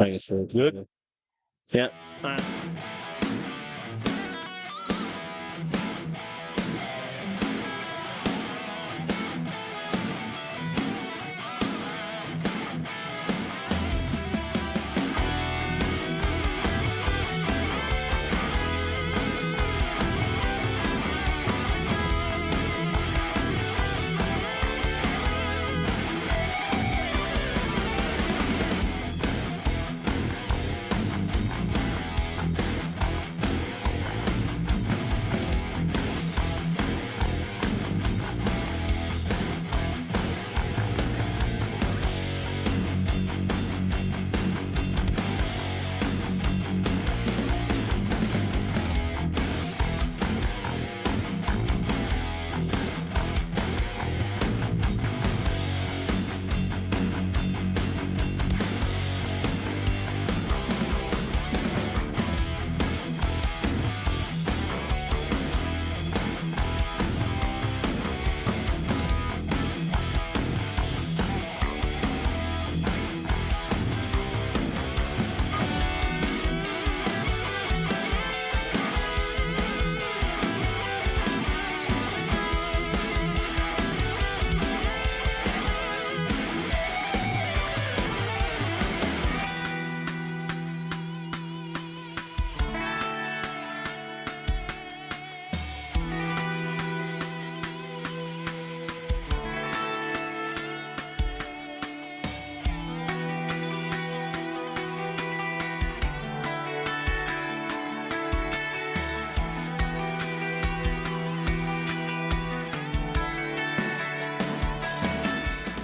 I think it's really good. Yeah. All right.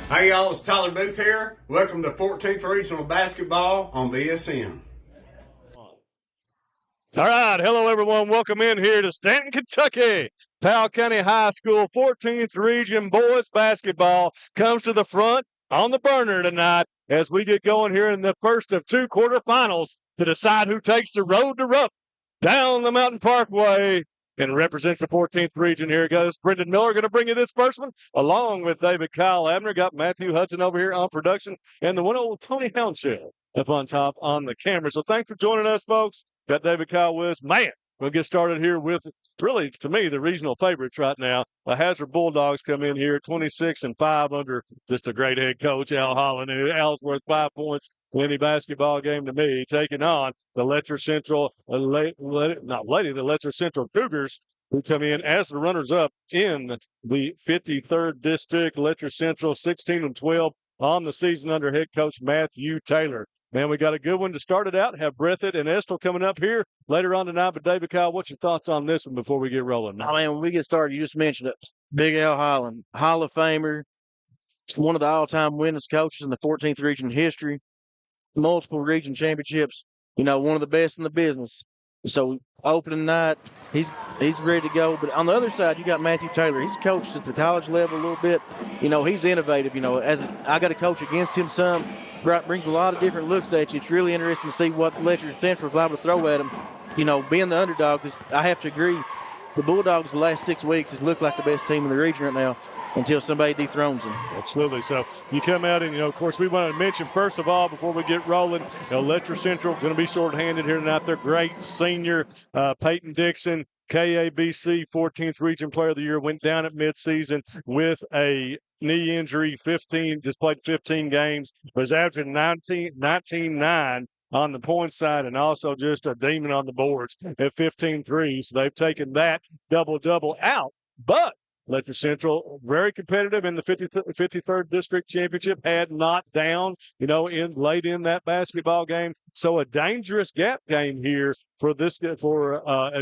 Hey y'all, it's Tyler Booth here. Welcome to 14th Regional Basketball on BSN. All right, hello everyone. Welcome in here to Stanton, Kentucky. Powell County High School 14th Region boys basketball comes to the front on the burner tonight as we get going here in the first of two quarterfinals to decide who takes the road to Rupp down the Mountain Parkway and represents the 14th Region. Here goes Brendan Miller going to bring you this first one along with David Kyle Abner. Got Matthew Hudson over here on production and the one old Tony Hounshell up on top on the camera. So thanks for joining us, folks. Got David Kyle with us. Man, we'll get started here with, really, to me, the regional favorites right now. The Hazard Bulldogs come in here 26-5 under just a great head coach, Al Holland. Al's worth 5 points in any basketball game to me, taking on the Letcher Central, the Letcher Central Cougars, who come in as the runners-up in the 53rd District. Letcher Central 16-12 on the season under head coach Matthew Taylor. Man, we got a good one to start it out. Have Breathitt and Estill coming up here later on tonight. But, David Kyle, what's your thoughts on this one before we get rolling? I mean, when we get started, you just mentioned it. Big Al Holland, Hall of Famer, one of the all-time winningest coaches in the 14th Region history, multiple region championships, one of the best in the business. So, opening night, he's ready to go. But on the other side, you got Matthew Taylor. He's coached at the college level a little bit. He's innovative. As I got to coach against him some. Brings a lot of different looks at you. It's really interesting to see what Letcher Central is able to throw at him. Being the underdog, because I have to agree, the Bulldogs the last 6 weeks has looked like the best team in the region right now until somebody dethrones them. Absolutely. So you come out and, of course, we want to mention, first of all, before we get rolling, Letcher Central going to be short-handed here tonight. Their great senior Peyton Dixon, KABC 14th Region Player of the Year, went down at midseason with a knee injury, just played 15 games, was averaging 19-9 on the point side and also just a demon on the boards at 15-3. So they've taken that double-double out. But Letcher Central, very competitive in the 53rd District Championship, had knocked down, late in that basketball game. So a dangerous gap game here as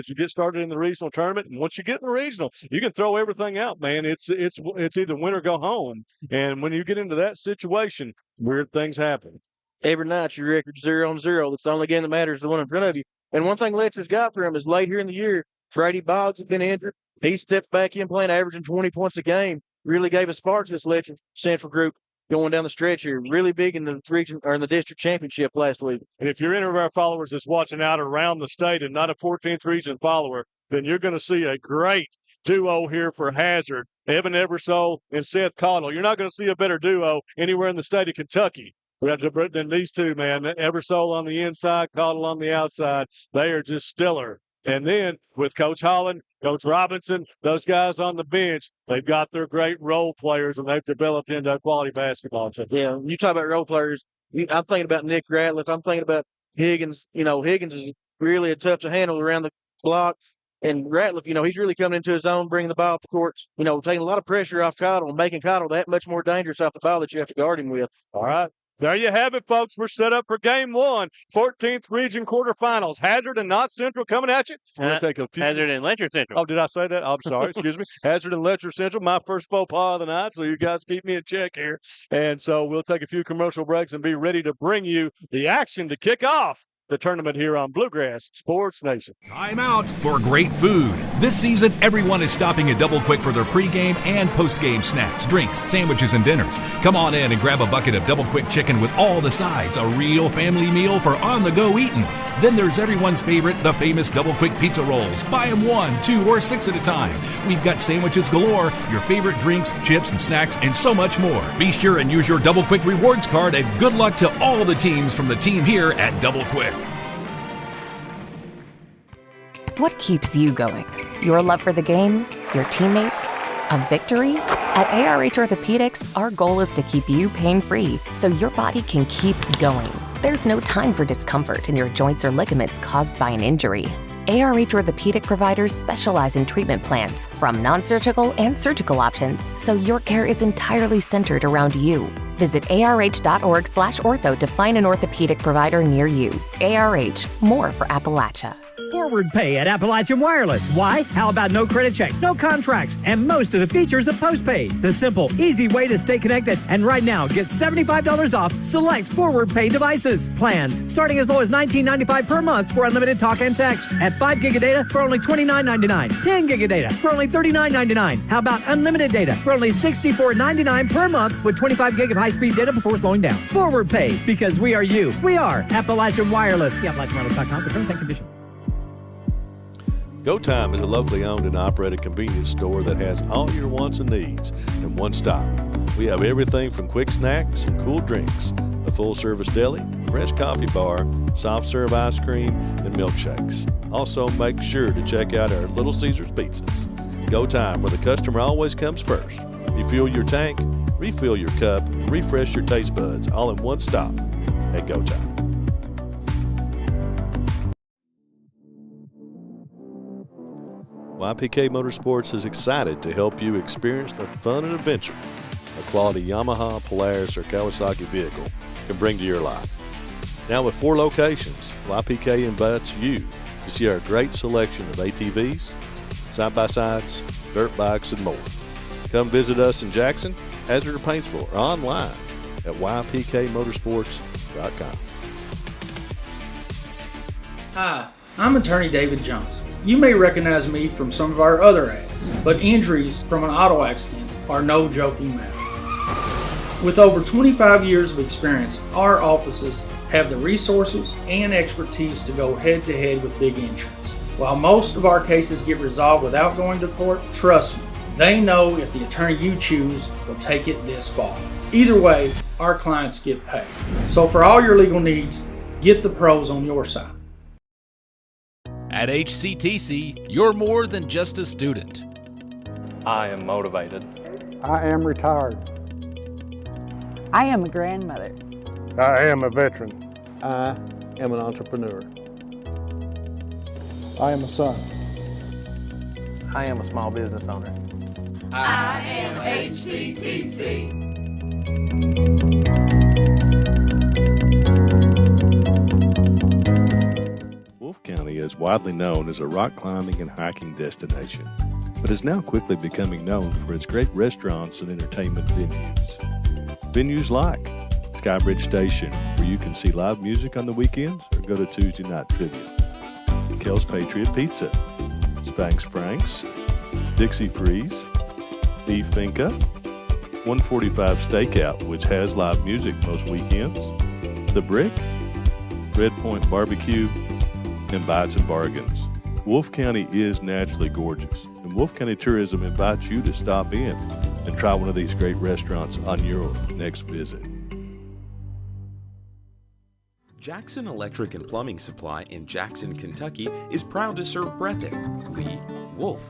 you get started in the regional tournament. And once you get in the regional, you can throw everything out, man. It's either win or go home. And when you get into that situation, weird things happen. Every night your record's 0-0. That's the only game that matters, the one in front of you. And one thing Letcher's got for him is late here in the year, Brady Boggs has been injured. He stepped back in playing, averaging 20 points a game. Really gave a spark to this Letcher Central group going down the stretch here. Really big in the region or in the district championship last week. And if you're any of our followers that's watching out around the state and not a 14th Region follower, then you're going to see a great duo here for Hazard, Evan Eversole and Seth Connell. You're not going to see a better duo anywhere in the state of Kentucky. And these two, man, Eversole on the inside, Caudle on the outside, they are just stellar. And then with Coach Holland, Coach Robinson, those guys on the bench, they've got their great role players, and they've developed into a quality basketball team. Yeah, you talk about role players. I'm thinking about Nick Ratliff. I'm thinking about Higgins. Higgins is really a tough to handle around the block. And Ratliff, he's really coming into his own, bringing the ball up the court, taking a lot of pressure off Caudle and making Caudle that much more dangerous off the ball that you have to guard him with. All right. There you have it, folks. We're set up for game one, 14th region quarterfinals. Hazard and Knott Central coming at you. We'll take a few. Hazard and Letcher Central. Oh, did I say that? I'm sorry. Excuse me. Hazard and Letcher Central, my first faux pas of the night. So you guys keep me in check here. And so we'll take a few commercial breaks and be ready to bring you the action to kick off the tournament here on Bluegrass Sports Nation. Time out for great food. This season, everyone is stopping at Double Quick for their pregame and postgame snacks, drinks, sandwiches, and dinners. Come on in and grab a bucket of Double Quick chicken with all the sides, a real family meal for on-the-go eating. Then there's everyone's favorite, the famous Double Quick pizza rolls. Buy them 1, 2, or 6 at a time. We've got sandwiches galore, your favorite drinks, chips, and snacks, and so much more. Be sure and use your Double Quick rewards card, and good luck to all the teams from the team here at Double Quick. What keeps you going? Your love for the game? Your teammates? A victory? At ARH Orthopedics, our goal is to keep you pain-free so your body can keep going. There's no time for discomfort in your joints or ligaments caused by an injury. ARH Orthopedic providers specialize in treatment plans, from non-surgical and surgical options, so your care is entirely centered around you. Visit arh.org/ortho to find an orthopedic provider near you. ARH, more for Appalachia. Forward pay at Appalachian Wireless. Why? How about no credit check, no contracts, and most of the features of postpaid? The simple, easy way to stay connected. And right now, get $75 off select forward pay devices. Plans starting as low as $19.95 per month for unlimited talk and text. At 5 gig of data for only $29.99. 10 gig of data for only $39.99. How about unlimited data for only $64.99 per month with 25 gig of high-speed data before slowing down? Forward pay, because we are you. We are Appalachian Wireless. See AppalachianWireless.com for terms and conditions. Go Time is a locally owned and operated convenience store that has all your wants and needs in one stop. We have everything from quick snacks and cool drinks, a full-service deli, fresh coffee bar, soft-serve ice cream, and milkshakes. Also, make sure to check out our Little Caesars pizzas. Go Time, where the customer always comes first. Refuel your tank, refill your cup, and refresh your taste buds all in one stop at Go Time. YPK Motorsports is excited to help you experience the fun and adventure a quality Yamaha, Polaris, or Kawasaki vehicle can bring to your life. Now with 4 locations, YPK invites you to see our great selection of ATVs, side-by-sides, dirt bikes, and more. Come visit us in Jackson, Hazard, or Paintsville, or online at ypkmotorsports.com. Hi, I'm attorney David Johnson. You may recognize me from some of our other ads, but injuries from an auto accident are no joking matter. With over 25 years of experience, our offices have the resources and expertise to go head-to-head with big insurance. While most of our cases get resolved without going to court, trust me, they know if the attorney you choose will take it this far. Either way, our clients get paid. So for all your legal needs, get the pros on your side. At HCTC, you're more than just a student. I am motivated. I am retired. I am a grandmother. I am a veteran. I am an entrepreneur. I am a son. I am a small business owner. I am HCTC. Wolfe County is widely known as a rock climbing and hiking destination, but is now quickly becoming known for its great restaurants and entertainment venues. Venues like Skybridge Station, where you can see live music on the weekends or go to Tuesday night trivia. Kel's Patriot Pizza, Spanx Frank's, Dixie Freeze, Beef Finca, 145 Stakeout, which has live music most weekends, The Brick, Red Point Barbecue, and Bites and Bargains. Wolfe County is naturally gorgeous, and Wolfe County Tourism invites you to stop in and try one of these great restaurants on your next visit. Jackson Electric and Plumbing Supply in Jackson, Kentucky is proud to serve Breathitt, Lee, Wolfe,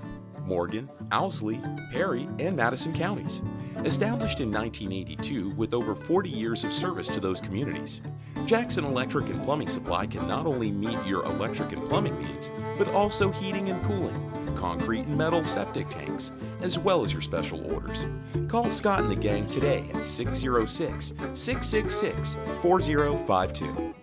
Morgan, Owsley, Perry, and Madison counties. Established in 1982 with over 40 years of service to those communities, Jackson Electric and Plumbing Supply can not only meet your electric and plumbing needs, but also heating and cooling, concrete and metal septic tanks, as well as your special orders. Call Scott and the gang today at 606-666-4052.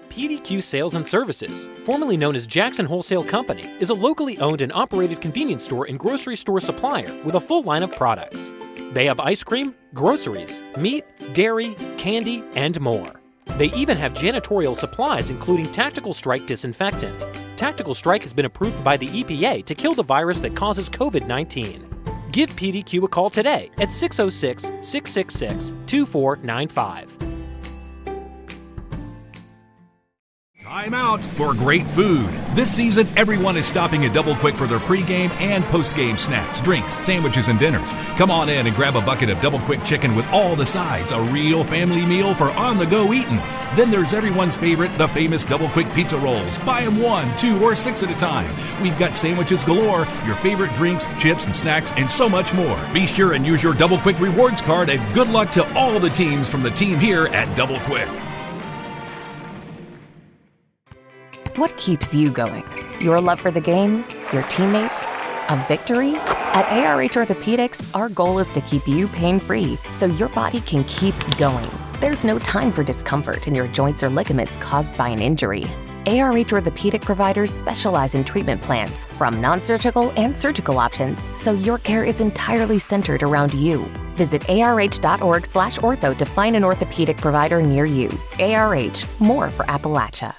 PDQ Sales and Services, formerly known as Jackson Wholesale Company, is a locally owned and operated convenience store and grocery store supplier with a full line of products. They have ice cream, groceries, meat, dairy, candy, and more. They even have janitorial supplies including Tactical Strike disinfectant. Tactical Strike has been approved by the EPA to kill the virus that causes COVID-19. Give PDQ a call today at 606-666-2495. Time out for great food. This season, everyone is stopping at Double Quick for their pregame and postgame snacks, drinks, sandwiches, and dinners. Come on in and grab a bucket of Double Quick chicken with all the sides, a real family meal for on-the-go eating. Then there's everyone's favorite, the famous Double Quick pizza rolls. Buy them 1, 2, or 6 at a time. We've got sandwiches galore, your favorite drinks, chips, and snacks, and so much more. Be sure and use your Double Quick rewards card, and good luck to all the teams from the team here at Double Quick. What keeps you going? Your love for the game? Your teammates? A victory? At ARH Orthopedics, our goal is to keep you pain-free so your body can keep going. There's no time for discomfort in your joints or ligaments caused by an injury. ARH Orthopedic providers specialize in treatment plans, from non-surgical and surgical options, so your care is entirely centered around you. Visit arh.org/ortho to find an orthopedic provider near you. ARH, more for Appalachia.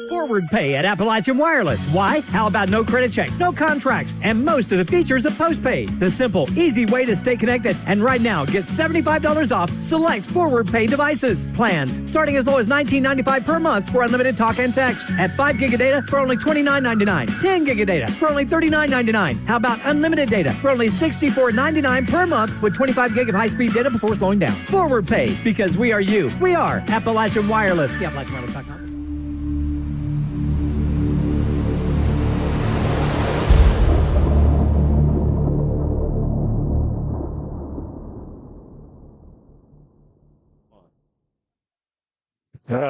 Forward pay at Appalachian Wireless. Why? How about no credit check, no contracts, and most of the features of postpaid? The simple, easy way to stay connected. And right now, get $75 off select forward pay devices. Plans starting as low as $19.95 per month for unlimited talk and text. At 5 gig of data for only $29.99. 10 gig of data for only $39.99. How about unlimited data for only $64.99 per month with 25 gig of high-speed data before slowing down? Forward pay, because we are you. We are Appalachian Wireless. See AppalachianWireless.com.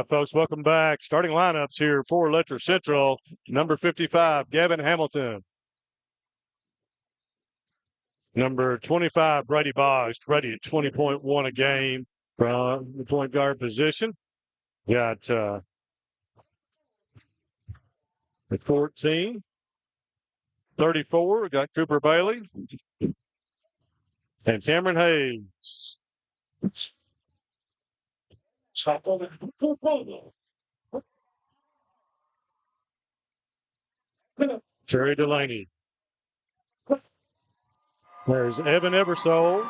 Folks, welcome back. Starting lineups here for Letcher Central. Number 55, Gavin Hamilton. Number 25, Brady Boggs. Brady at 20.1 a game from the point guard position. Got at 14, 34, we got Cooper Bailey. And Cameron Hayes. Terry Delaney. There's Evan Eversole.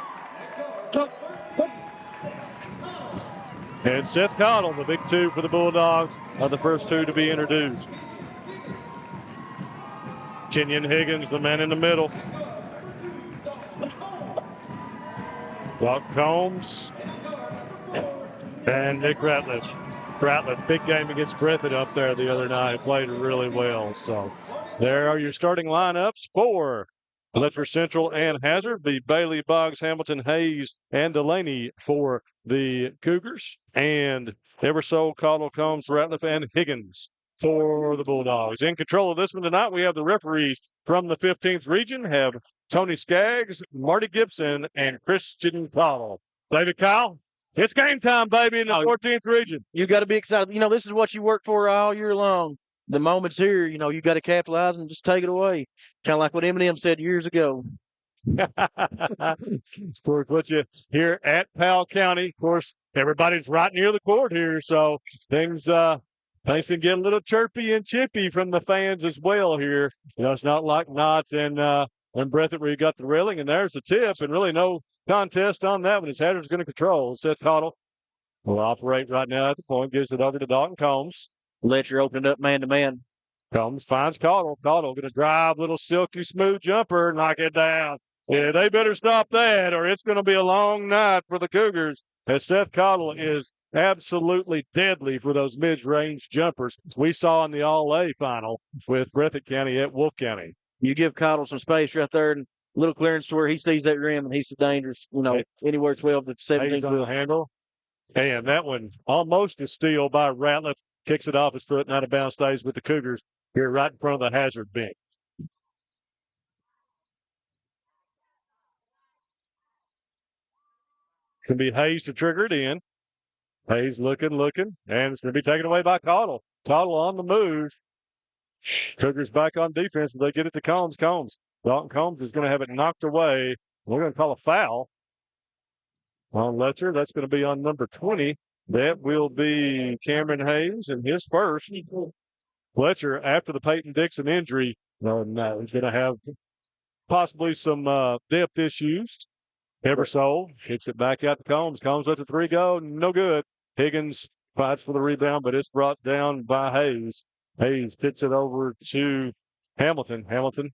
And Seth Cottle, the big two for the Bulldogs, are the first two to be introduced. Kenyon Higgins, the man in the middle. Doc Combs. And Nick Ratliff. Ratliff, big game against Breathitt up there the other night. Played really well. So there are your starting lineups for Letcher Central and Hazard. The Bailey, Boggs, Hamilton, Hayes, and Delaney for the Cougars. And Eversole, Cottle, Combs, Ratliff, and Higgins for the Bulldogs. In control of this one tonight, we have the referees from the 15th region. Have Tony Skaggs, Marty Gibson, and Christian Cottle. David Kyle? It's game time, baby, in the 14th region. You got to be excited. You know, this is what you work for all year long. The moment's here, you know, you got to capitalize and just take it away. Kind of like what Eminem said years ago. Of course, with you here at Powell County. Of course, everybody's right near the court here, so things can get a little chirpy and chippy from the fans as well here. You know, it's not like Knott's and Breathitt where you got the railing, and there's the tip, and really no contest on that one. As Hazard's going to control. Seth Cottle will operate right now at the point, gives it over to Dalton Combs. Letcher opened up man-to-man. Combs finds Cottle. Cottle going to drive, little silky smooth jumper, knock it down. Yeah, they better stop that, or it's going to be a long night for the Cougars. as Seth Cottle is absolutely deadly for those mid-range jumpers we saw in the All-A final with Breathitt County at Wolfe County. You give Cottle some space right there and a little clearance to where he sees that rim and he's dangerous, anywhere 12 to 17. Hayes on the handle. And that one almost a steal by Ratliff. Kicks it off his foot and out of bounds, stays with the Cougars here right in front of the Hazard bench. Can be Hayes to trigger it in. Hayes looking, and it's going to be taken away by Cottle. Cottle on the move. Cougars back on defense, but they get it to Combs. Dalton Combs is going to have it knocked away. We're going to call a foul on Letcher. That's going to be on number 20. That will be Cameron Hayes and his first. Letcher, after the Peyton Dixon injury, he's going to have possibly some depth issues. Ebersole hits it back out to Combs. Combs lets the three go. No good. Higgins fights for the rebound, but it's brought down by Hayes. Hayes picks it over to Hamilton. Hamilton,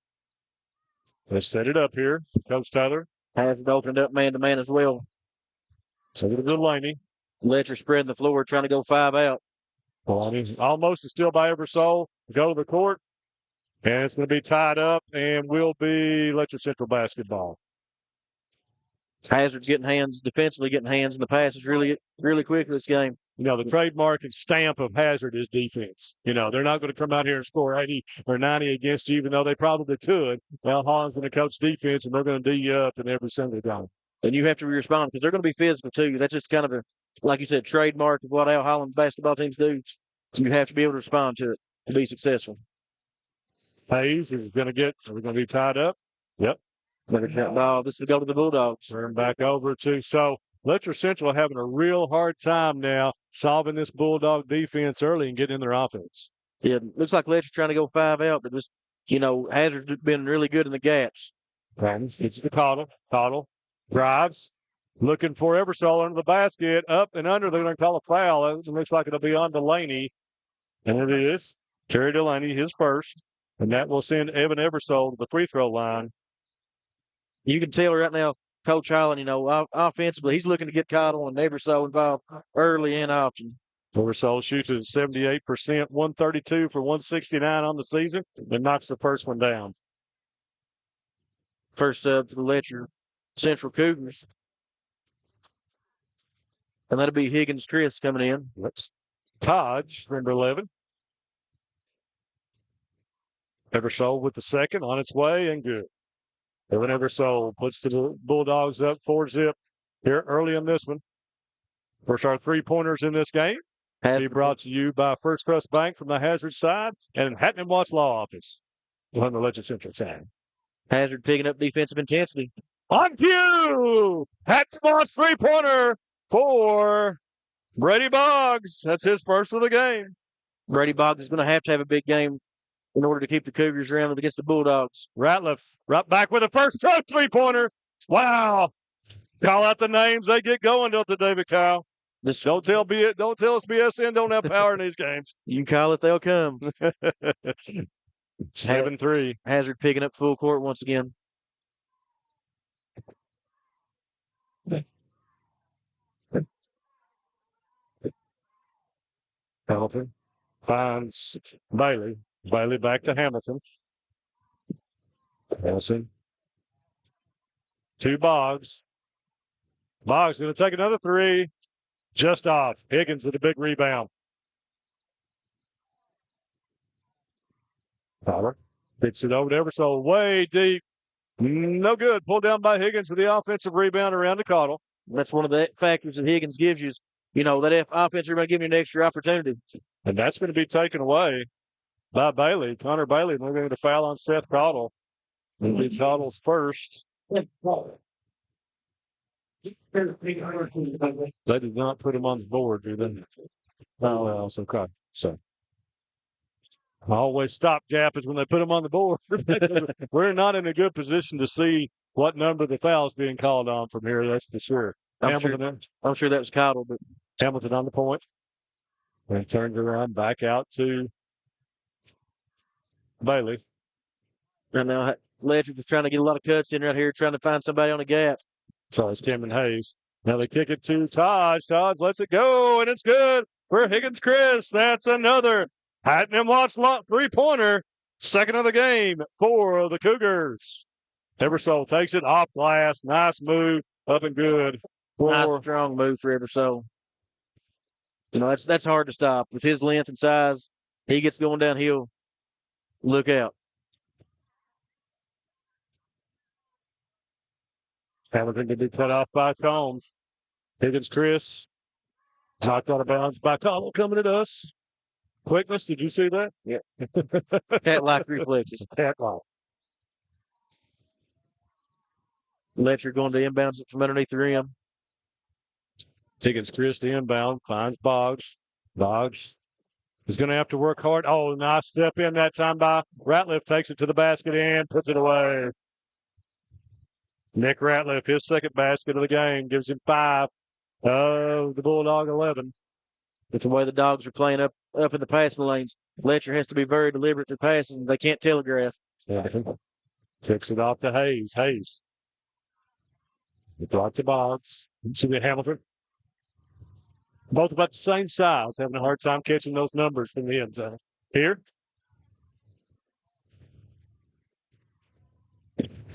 let's set it up here. Coach Tyler has it opened up man-to-man as well. So it'll go Laney. Letcher spreading the floor, trying to go 5 out. Well, almost a steal by Ebersole. Go to the court. And it's going to be tied up and will be Letcher Central basketball. Hazard getting hands, defensively getting hands, and the pass is really, really quick in this game. The trademark and stamp of Hazard is defense. They're not going to come out here and score 80 or 90 against you, even though they probably could. Al Hahn's going to coach defense, and they're going to D you up in every single game. And you have to respond because they're going to be physical too. That's just kind of like you said, trademark of what Al Holland basketball teams do. You have to be able to respond to it to be successful. Hayes is going to we're going to be tied up. Yep. This will go to the Bulldogs. Turn back over to, so Letcher Central having a real hard time now solving this Bulldog defense early and getting in their offense. Yeah, looks like Letcher trying to go 5 out, but just, Hazard's been really good in the gaps. It's the Cottle. Cottle drives, looking for Ebersole under the basket, up and under. They're going to call a foul. It looks like it'll be on Delaney. And it is. Terry Delaney, his first. And that will send Evan Ebersole to the free throw line. You can tell right now, Coach Holland, offensively, he's looking to get Cottle and Ebersole involved early and often. Ebersole shoots at 78%, 132 for 169 on the season, and knocks the first one down. First sub for the Letcher Central Cougars. And that'll be Higgins Chris coming in. Taj, number 11. Ebersole with the second on its way and good. Evan Ebersole puts the Bulldogs up 4-zip here early in this one. First, our three-pointers in this game. Be brought to you by First Trust Bank from the Hazard side and Hatton and Watts Law Office on the Letcher Central side. Hazard picking up defensive intensity. On cue! Hatton Watts three-pointer for Brady Boggs. That's his first of the game. Brady Boggs is going to have a big game in order to keep the Cougars around against the Bulldogs. Ratliff right back with the first three-pointer. Wow. Call out the names. They get going, don't they, David Kyle? Don't tell us BSN don't have power in these games. You call it, they'll come. 7-3. Hazard picking up full court once again. Hamilton finds Bailey. Bailey back to Hamilton. Hamilton. To Boggs. Boggs going to take another three. Just off. Higgins with a big rebound. Tyler picks it over to Ebersole. Way deep. No good. Pulled down by Higgins with the offensive rebound around the Cottle. That's one of the factors that Higgins gives you is, that offense rebound giving you an extra opportunity. And that's going to be taken away by Bailey. Connor Bailey. They're going to foul on Seth Cottle. It'll be Cottle's first. They did not put him on the board, do they? Oh, well, it's okay. So, always stopgap is when they put him on the board. We're not in a good position to see what number the foul is being called on from here, that's for sure. I'm sure that was Cottle, but Hamilton on the point. And turned around, back out to Bailey. And now Letcher was trying to get a lot of cuts in right here, trying to find somebody on the gap. So it's Cameron Hayes. Now they kick it to Taj. Taj lets it go, and it's good for Higgins Chris. That's another Hatton and Watts three-pointer. Second of the game for the Cougars. Eversole takes it off glass. Nice move. Up and good. Nice, strong move for Eversole. You know, that's hard to stop. With his length and size, he gets going downhill. Look out. Hamilton to be cut off by Combs. Higgins Chris. Knocked out of bounds by Cottle coming at us. Quickness, did you see that? Yeah. Cat-like reflexes. Cat-like. Letcher going to inbounds from underneath the rim. Higgins Chris to inbound. Finds Boggs. Boggs is going to have to work hard. Oh, nice step in that time by Ratliff. Takes it to the basket and puts it away. Nick Ratliff, his second basket of the game, gives him 5 of the Bulldog 11. It's the way the Dogs are playing up in the passing lanes. Letcher has to be very deliberate to passes, and they can't telegraph. Yeah. Kicks it off to Hayes. Hayes. Brought to Boggs. See the Hamilton. Both about the same size, having a hard time catching those numbers from the end zone. Here.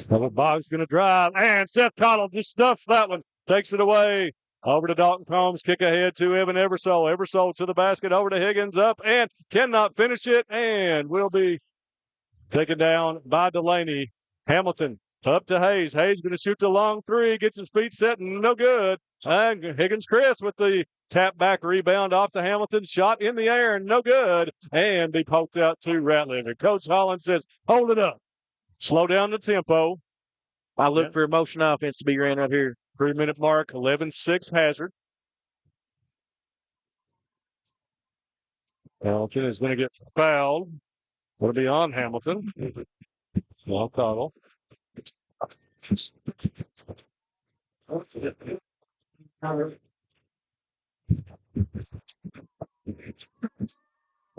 Boggs going to drive, and Seth Cottle just stuffs that one. Takes it away. Over to Dalton Combs. Kick ahead to Evan Eversole. Eversole to the basket. Over to Higgins. Up and cannot finish it. And will be taken down by Delaney. Hamilton up to Hayes. Hayes going to shoot the long three. Gets his feet set and no good. And Higgins Chris with the tap back rebound off the Hamilton. Shot in the air and no good. And be poked out to Ratliff. And Coach Holland says, hold it up. Slow down the tempo. I look for a motion offense to be ran right here. 3-minute mark, 11-6 Hazard. Hamilton is going to get fouled. Will be on Hamilton. Well, Cottle.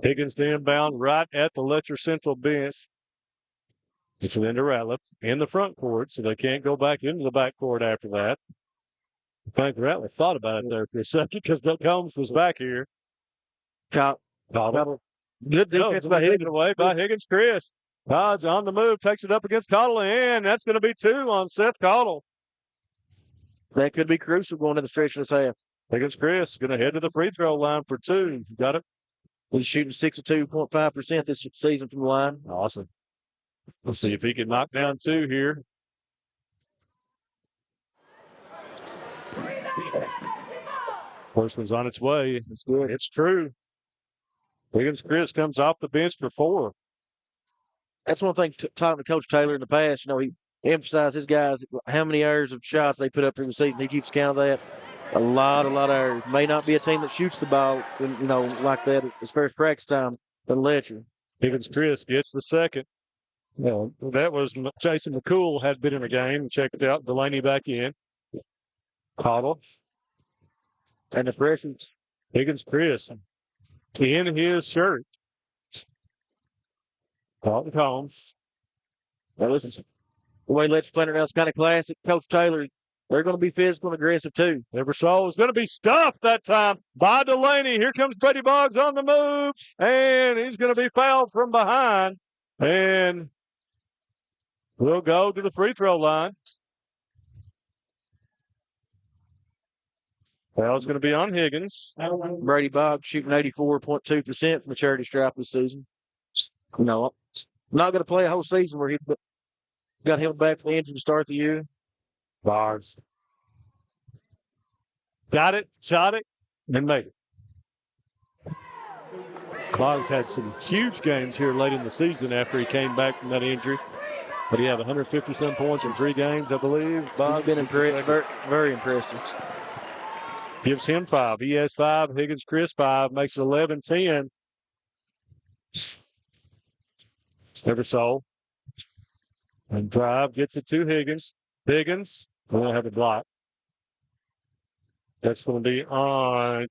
Higgins to inbound right at the Letcher Central bench. It's Linda Ratliff in the front court, so they can't go back into the back court after that. I think Ratliff thought about it there for a second because Bill Combs was back here. Cottle. Good defense by Higgins. Away by Higgins Chris. Dodge on the move, takes it up against Cottle, and that's going to be 2 on Seth Cottle. That could be crucial going to the stretch of this half. Higgins Chris going to head to the free throw line for 2. Got it? He's shooting 62.5% this season from the line. Awesome. Let's see if he can knock down 2 here. First one's on its way. It's good. It's true. Higgins Chris comes off the bench for 4. That's one thing, talking to Coach Taylor in the past, you know, he emphasized his guys, how many errors of shots they put up through the season. He keeps count of that. A lot of errors. May not be a team that shoots the ball, you know, like that as far as practice time, but Letcher. Higgins Chris gets the second. Well, that was Jason McCool had been in the game. Check it out. Delaney back in. Cottle. And the pressure. Higgins Chris in his shirt. Dalton Combs. Well, this is the way Letcher playing now. It's kind of classic. Coach Taylor, they're going to be physical and aggressive too. Eversole is going to be stuffed that time by Delaney. Here comes Brady Boggs on the move, and he's going to be fouled from behind. And we'll go to the free throw line. Foul's going to be on Higgins. Brady Boggs shooting 84.2% from the charity stripe this season. No, not going to play a whole season where he got held back from the injury to start the year. Boggs. Got it, shot it, and made it. Boggs had some huge games here late in the season after he came back from that injury. But he had 150-some points in 3 games, I believe. Boggs has been impressive, very impressive. Gives him 5. He has 5. Higgins Chris 5. Makes it 11-10. Eversole. And drive. Gets it to Higgins. Higgins. We're going to have a block. That's going to be on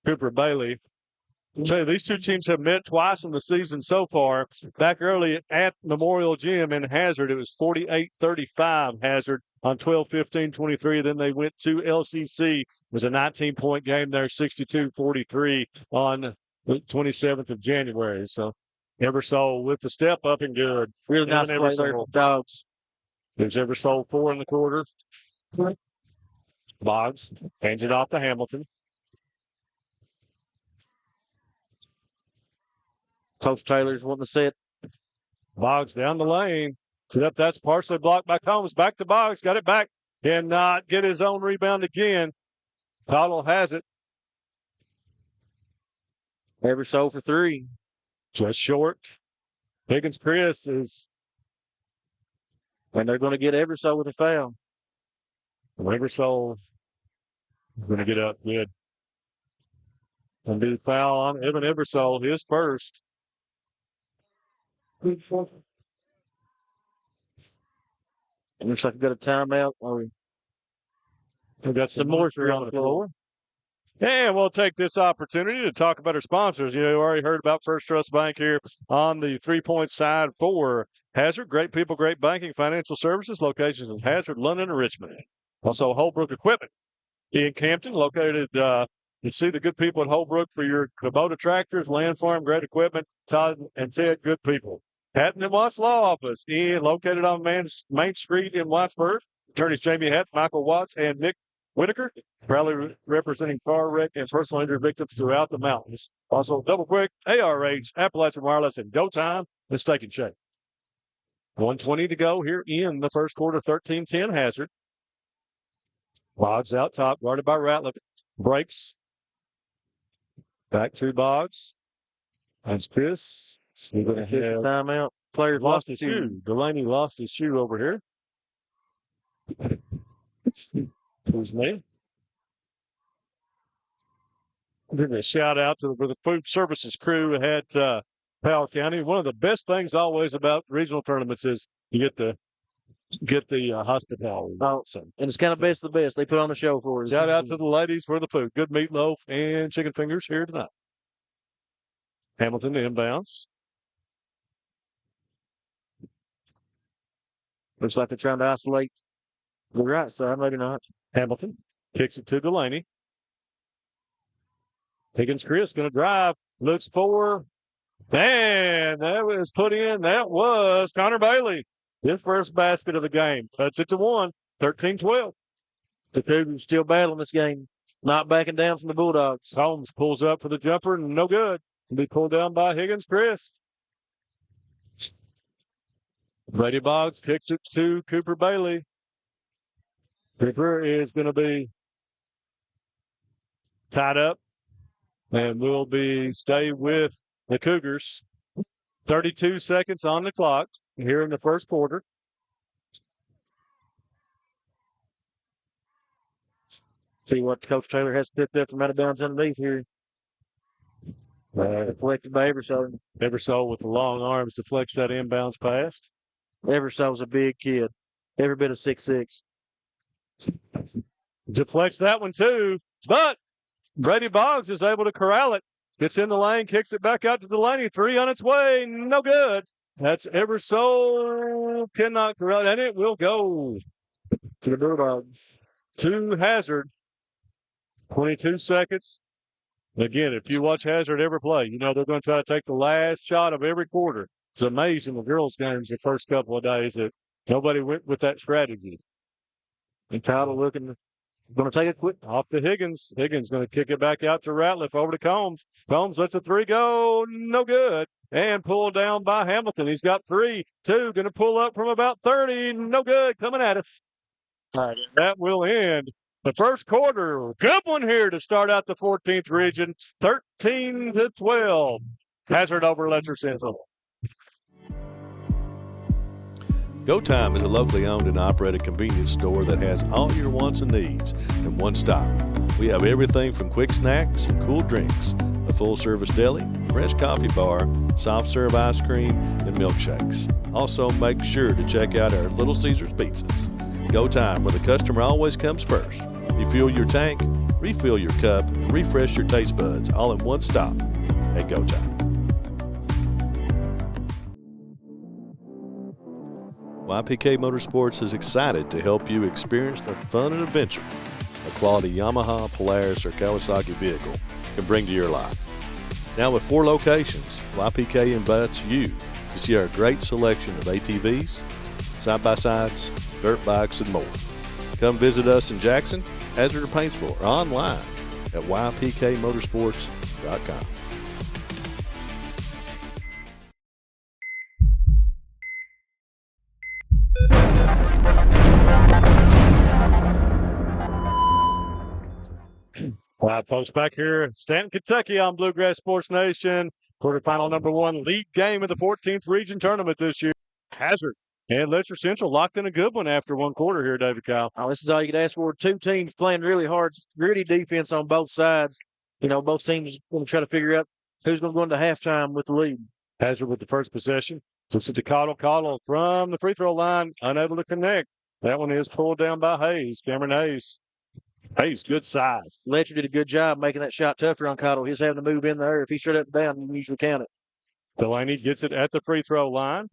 Cooper Bailey. I'll tell you, these two teams have met twice in the season so far. Back early at Memorial Gym in Hazard, it was 48-35 Hazard on 12-15-23. Then they went to LCC. It was a 19-point game there, 62-43 on the 27th of January. So Eversole with the step up and good. Really nice play there, Dogs. There's Eversole 4 in the quarter. Boggs hands it off to Hamilton. Coach Taylor's wanting to set. Boggs down the lane. Yep, that's partially blocked by Combs. Back to Boggs. Got it back. Cannot get his own rebound again. Powell has it. Eversole for 3. Just short. Higgins Chris is. And they're going to get Eversole with a foul. Eversole is going to get up good. And do the foul on Evan Eversole, his first. Looks like we got a timeout. We got some moisture on the floor. And we'll take this opportunity to talk about our sponsors. You already heard about First Trust Bank here on the 3-point side for Hazard. Great people, great banking, financial services. Locations in Hazard, London, and Richmond. Also, Holbrook Equipment in Campton, located. You see the good people at Holbrook for your Kubota tractors, land farm, great equipment. Todd and Ted, good people. Hatton and Watts Law Office, located on Main Street in Wattsburg. Attorneys Jamie Hatton, Michael Watts, and Nick Whitaker, proudly representing car wreck and personal injury victims throughout the mountains. Also, Double Quick, ARH, Appalachian Wireless, and Go Time and Steak and Shake. 1:20 to go here in the first quarter, 13-10 Hazard. Boggs out top, guarded by Ratliff. Breaks. Back to Boggs. That's Chris. We're going to have timeout. Players lost his shoe. Delaney lost his shoe over here. Who's me? Give a shout out to the food services crew at Powell County. One of the best things always about regional tournaments is you get the hospitality. Oh, and it's kind of best of the best. They put on the show for us. Shout out to the ladies for the food. Good meatloaf and chicken fingers here tonight. Hamilton inbounds. Looks like they're trying to isolate the right side. Maybe not. Hamilton kicks it to Delaney. Higgins Chris going to drive. Looks for. And that was put in. That was Connor Bailey. His first basket of the game. Cuts it to 1. 13-12. The Cougars still battling this game. Not backing down from the Bulldogs. Holmes pulls up for the jumper. No good. Will be pulled down by Higgins Chris. Brady Boggs kicks it to Cooper Bailey. Cooper is going to be tied up and will stay with the Cougars. 32 seconds on the clock here in the first quarter. See what Coach Taylor has picked up from out of bounds underneath here. Deflected by Eversole. Eversole with the long arms deflects that inbounds pass. Eversole's a big kid. Every bit of 6'6". Deflects that one too. But Brady Boggs is able to corral it. Gets in the lane, kicks it back out to Delaney. 3 on its way. No good. That's Eversole. Cannot corral it. And it will go to the Bulldogs. To Hazard. 22 seconds. Again, if you watch Hazard ever play, you know they're going to try to take the last shot of every quarter. It's amazing the girls' games the first couple of days that nobody went with that strategy. And Powell going to take it quick off to Higgins. Higgins going to kick it back out to Ratliff over to Combs. Combs lets a 3 go. No good. And pulled down by Hamilton. He's got 3. 2 going to pull up from about 30. No good. Coming at us. All right, that will end the first quarter. Good one here to start out the 14th region. 13-12. Hazard over Letcher Central. Go Time is a locally owned and operated convenience store that has all your wants and needs in one stop. We have everything from quick snacks and cool drinks, a full-service deli, fresh coffee bar, soft-serve ice cream, and milkshakes. Also, make sure to check out our Little Caesars pizzas. Go Time, where the customer always comes first. Refuel your tank, refill your cup, and refresh your taste buds all in one stop. at go time. YPK Motorsports is excited to help you experience the fun and adventure a quality Yamaha, Polaris, or Kawasaki vehicle can bring to your life. Now with 4 locations, YPK invites you to see our great selection of ATVs, side-by-sides, dirt bikes, and more. Come visit us in Jackson, Hazard, or Paintsville, or online at ypkmotorsports.com. All right, folks, back here in Stanton, Kentucky on Bluegrass Sports Nation. Quarterfinal number 1 league game of the 14th region tournament this year. Hazard and Letcher Central locked in a good one after 1 quarter here, David Kyle. Oh, this is all you could ask for. 2 teams playing really hard, gritty defense on both sides. You know, both teams going to try to figure out who's going to go into halftime with the lead. Hazard with the first possession. Looks at the Cottle from the free throw line, unable to connect. That one is pulled down by Hayes, Cameron Hayes. Hayes, good size. Letcher did a good job making that shot tougher on Cottle. He's having to move in there. If he shut up down, you usually count it. Delaney gets it at the free throw line.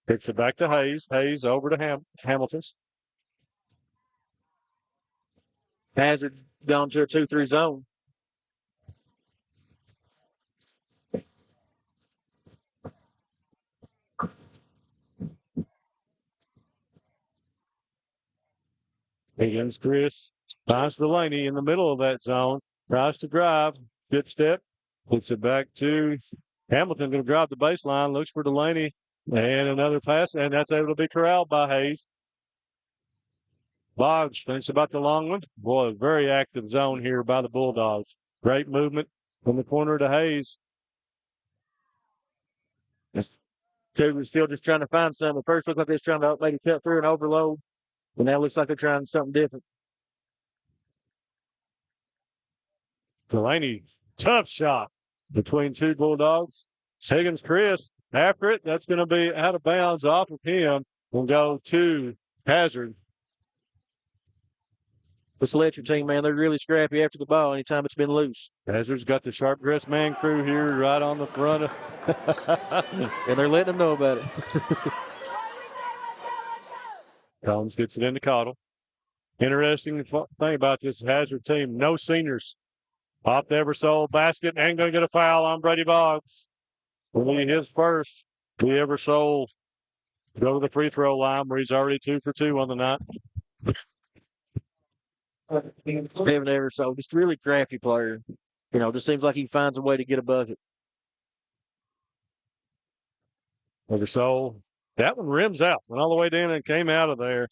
Kicks it back to Hayes. Hayes over to Hamilton. Hazard gone to a 2-3 zone. Higgins, Chris, finds Delaney in the middle of that zone. Tries to drive. Good step. Puts it back to Hamilton. Going to drive the baseline. Looks for Delaney. And another pass. And that's able to be corralled by Hayes. Boggs thinks about the long one. Boy, very active zone here by the Bulldogs. Great movement from the corner to Hayes. Cougars still just trying to find something. At first looked like they was trying to maybe cut through and overload. But now it looks like they're trying something different. Delaney, tough shot between 2 Bulldogs. Higgins, Chris, after it. That's going to be out of bounds off of him. We'll go to Hazard. This Letcher team, man, they're really scrappy after the ball anytime it's been loose. Hazard's got the sharp dressed man crew here right on the front. And they're letting them know about it. Combs gets it into Cottle. Interesting thing about this Hazard team, no seniors. Off the Eversole basket and going to get a foul on Brady Boggs. Will be his first. The Eversole go to the free throw line where he's already 2 for 2 on the night. Devin Eversole, just really crafty player. You know, just seems like he finds a way to get a bucket. Eversole. That one rims out. Went all the way down and came out of there.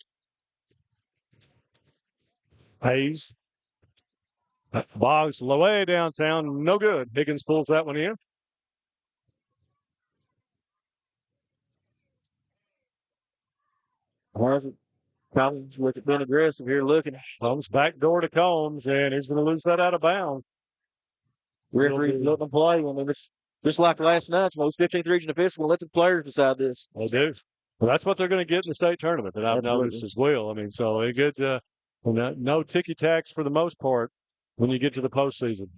Hayes. Boggs way downtown. No good. Higgins pulls that one in. Combs with it being aggressive here looking. Combs back door to Combs, and he's going to lose that out of bounds. Referees letting them play. I mean, it's just like last night. Most 15th region officials will let the players decide this. They do. Well, that's what they're going to get in the state tournament that I've noticed as well. I mean, so they get no ticky-tacks for the most part when you get to the postseason.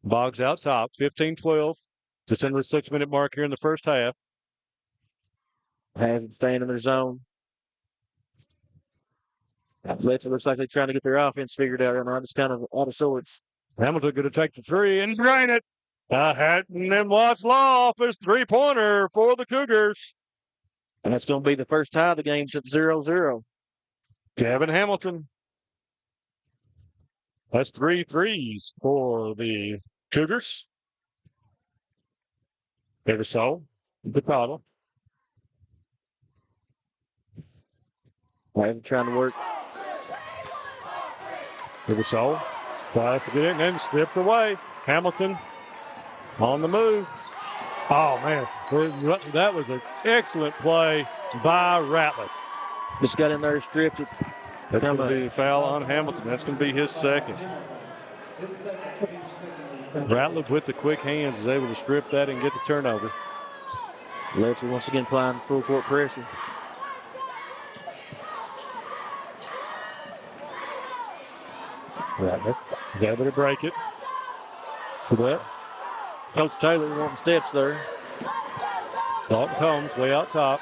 Boggs out top, 15-12, just under the 6-minute mark here in the first half. Hasn't staying in their zone. Letcher looks like they're trying to get their offense figured out right now. Just kind of out of sorts. Hamilton going to take the 3 and drain it. Hatton and Watts-Law his 3-pointer for the Cougars. And that's going to be the first tie of the game at 0-0. Gavin Hamilton. That's 3 threes for the Cougars. Eversole, the Cottle. Hasn't trying to work. Eversole tries to get in and slipped away. Hamilton on the move. Oh, man. That was an excellent play by Ratliff. Just got in there, stripped it. That's going to be a foul on Hamilton. That's going to be his second. Ratliff with the quick hands is able to strip that and get the turnover. Letcher once again applying full court pressure. Ratliff is able to break it. So that Coach Taylor wanting steps there. Dalton Combs way out top.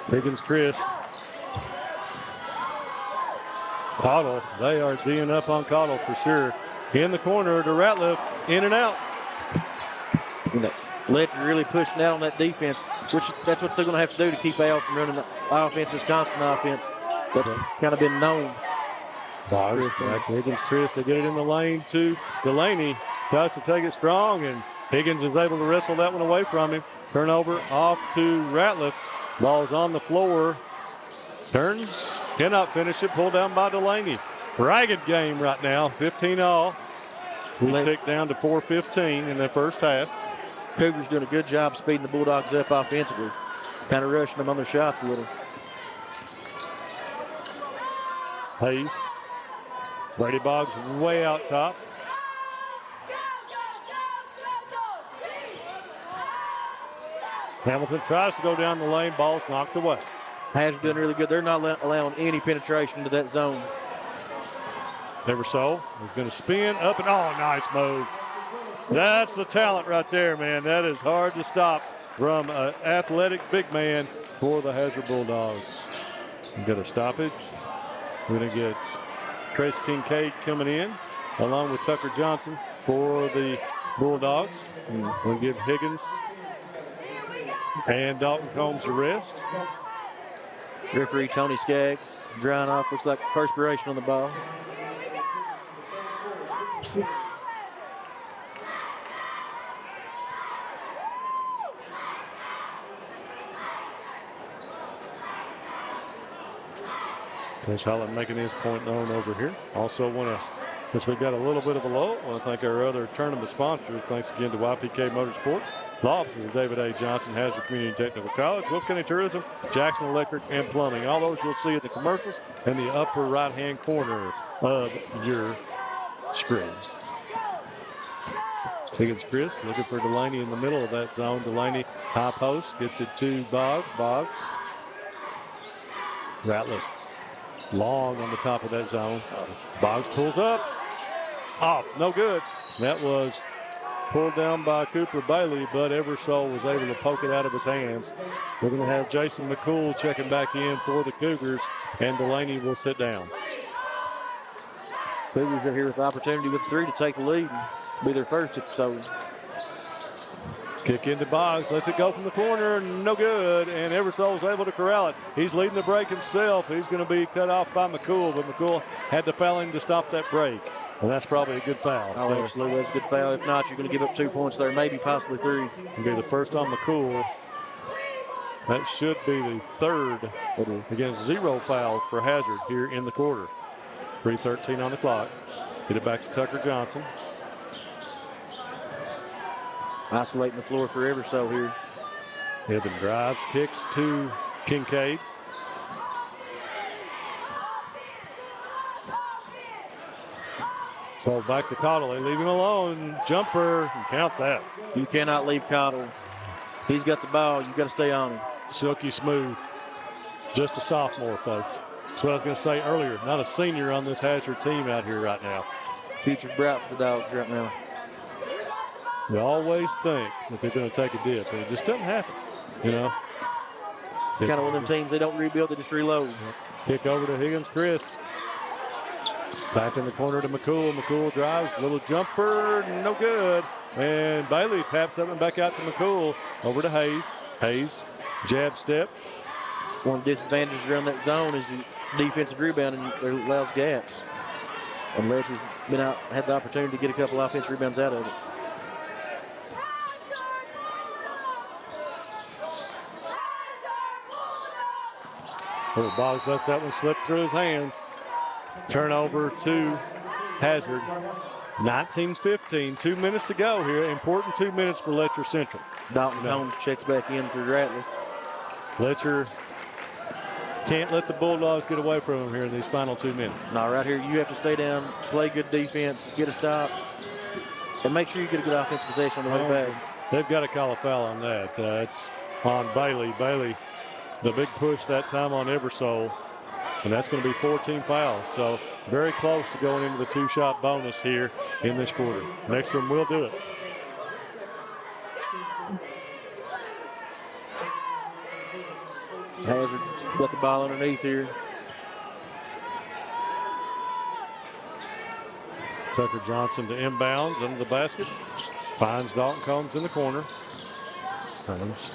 Higgins Chris. Cottle, they are D'ing up on Cottle for sure. In the corner to Ratliff, in and out. Letcher really pushing out on that defense, which that's what they're going to have to do to keep Al from running the offense, this constant offense. That's kind of been known. Higgins Chris, they get it in the lane to Delaney. Tries to take it strong, and Higgins is able to wrestle that one away from him. Turnover off to Ratliff. Ball's on the floor. Turns, cannot finish it, pulled down by Delaney. Ragged game right now, 15-all. We tick down to 4:15 in the first half. Cougars doing a good job speeding the Bulldogs up offensively, kind of rushing them on their shots a little. Hayes. Brady Boggs way out top. Hamilton tries to go down the lane. Ball's knocked away. Hazard doing really good. They're not allowing any penetration into that zone. Never so. He's going to spin up and nice move. That's the talent right there, man. That is hard to stop from an athletic big man for the Hazard Bulldogs. We got a stoppage. We're going to get Trace Kincaid coming in along with Tucker Johnson for the Bulldogs. We'll give Higgins and Dalton Combs a rest. Referee Tony Skaggs drying off. Looks like perspiration on the ball. Coach Holland making his point known over here. Also want to, since we've got a little bit of a lull, I want to thank our other tournament sponsors. Thanks again to YPK Motorsports, law offices of David A. Johnson, Hazard Community Technical College, Wolf County Tourism, Jackson Electric, and Plumbing. All those you'll see in the commercials in the upper right-hand corner of your screen. Higgins Chris looking for Delaney in the middle of that zone. Delaney high post, gets it to Boggs. Boggs. Ratliff long on the top of that zone. Boggs pulls up. Off, no good. That was pulled down by Cooper Bailey, but Eversole was able to poke it out of his hands. We're going to have Jason McCool checking back in for the Cougars, and Delaney will sit down. Cougars are here with the opportunity with 3 to take the lead and be their first episode. Kick into Boggs, lets it go from the corner, no good, and Eversole's able to corral it. He's leading the break himself. He's going to be cut off by McCool, but McCool had to foul him to stop that break. And that's probably a good foul. Oh, absolutely, that's a good foul. If not, you're going to give up 2 points there, maybe possibly 3. It'll be the first on McCool. That should be the third. Again, 0 foul for Hazard here in the quarter. 3:13 on the clock. Get it back to Tucker Johnson. Isolating the floor for Eversole here. Evan drives, kicks to Kincaid. So back to Cottle. They leave him alone. Jumper. Count that. You cannot leave Cottle. He's got the ball. You've got to stay on him. Silky smooth. Just a sophomore, folks. That's what I was going to say earlier. Not a senior on this Hazard team out here right now. Future bright for the Dogs right now. We always think that they're going to take a dip, and it just doesn't happen, you know. Kind of one of them teams, they don't rebuild, they just reload. Kick over to Higgins Chris. Back in the corner to McCool. McCool drives, little jumper, no good. And Bailey taps something back out to McCool. Over to Hayes. Hayes, jab step. One disadvantage around that zone is the defensive rebound, and it allows gaps. And Letcher's been out, had the opportunity to get a couple offensive rebounds out of it. Little Boggs lets that one slip through his hands. Turnover to Hazard. 19-15, 2 minutes to go here. Important 2 minutes for Letcher Central. Dalton Combs checks back in for Ratliff. Letcher can't let the Bulldogs get away from him here in these final 2 minutes. No, right here, you have to stay down, play good defense, get a stop, and make sure you get a good offensive possession on the way back. They've got to call a foul on that. It's on Bailey. Bailey, the big push that time on Eversole, and that's going to be 14 fouls. So very close to going into the two-shot bonus here in this quarter. Next one will do it. Hazard got the ball underneath here. Tucker Johnson to inbounds under the basket. Finds Dalton Combs in the corner. Combs.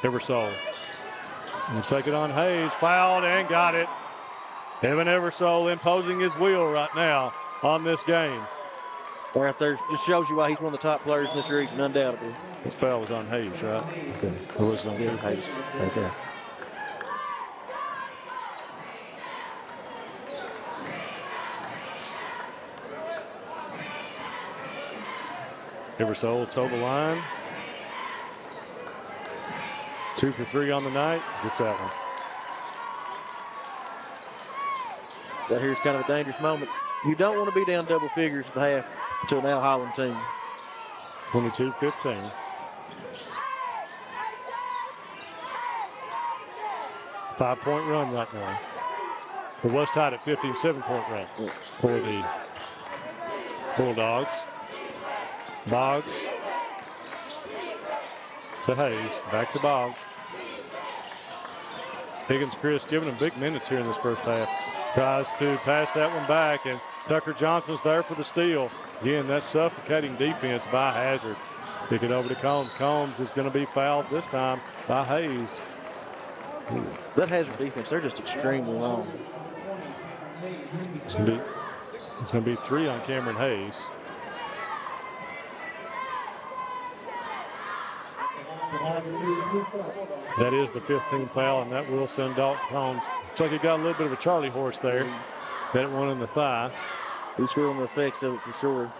Eversole. Will take it on Hayes. Fouled and got it. Evan Eversole imposing his will right now on this game. Right there just shows you why he's one of the top players in this region, undoubtedly. The foul was on Hayes, right? Okay. It was on Hayes. Okay. Eversole toe the line. 2 for 3 on the night. Gets that one. That here's kind of a dangerous moment. You don't want to be down double figures at the half to an Al Holland team. 22-15. 5-point run right now. It was tied at 15, 7-point run for the Bulldogs. Boggs to Hayes. Back to Boggs. Higgins Chris giving him big minutes here in this first half. Tries to pass that one back, and Tucker Johnson's there for the steal. Again, that's suffocating defense by Hazard. Kick it over to Combs. Combs is going to be fouled this time by Hayes. That Hazard defense, they're just extremely long. It's going to be 3 on Cameron Hayes. That is the 15th foul, and that will send Dalton Combs. Looks like he got a little bit of a Charlie horse there. That one in the thigh. He's feeling the effects of it for sure.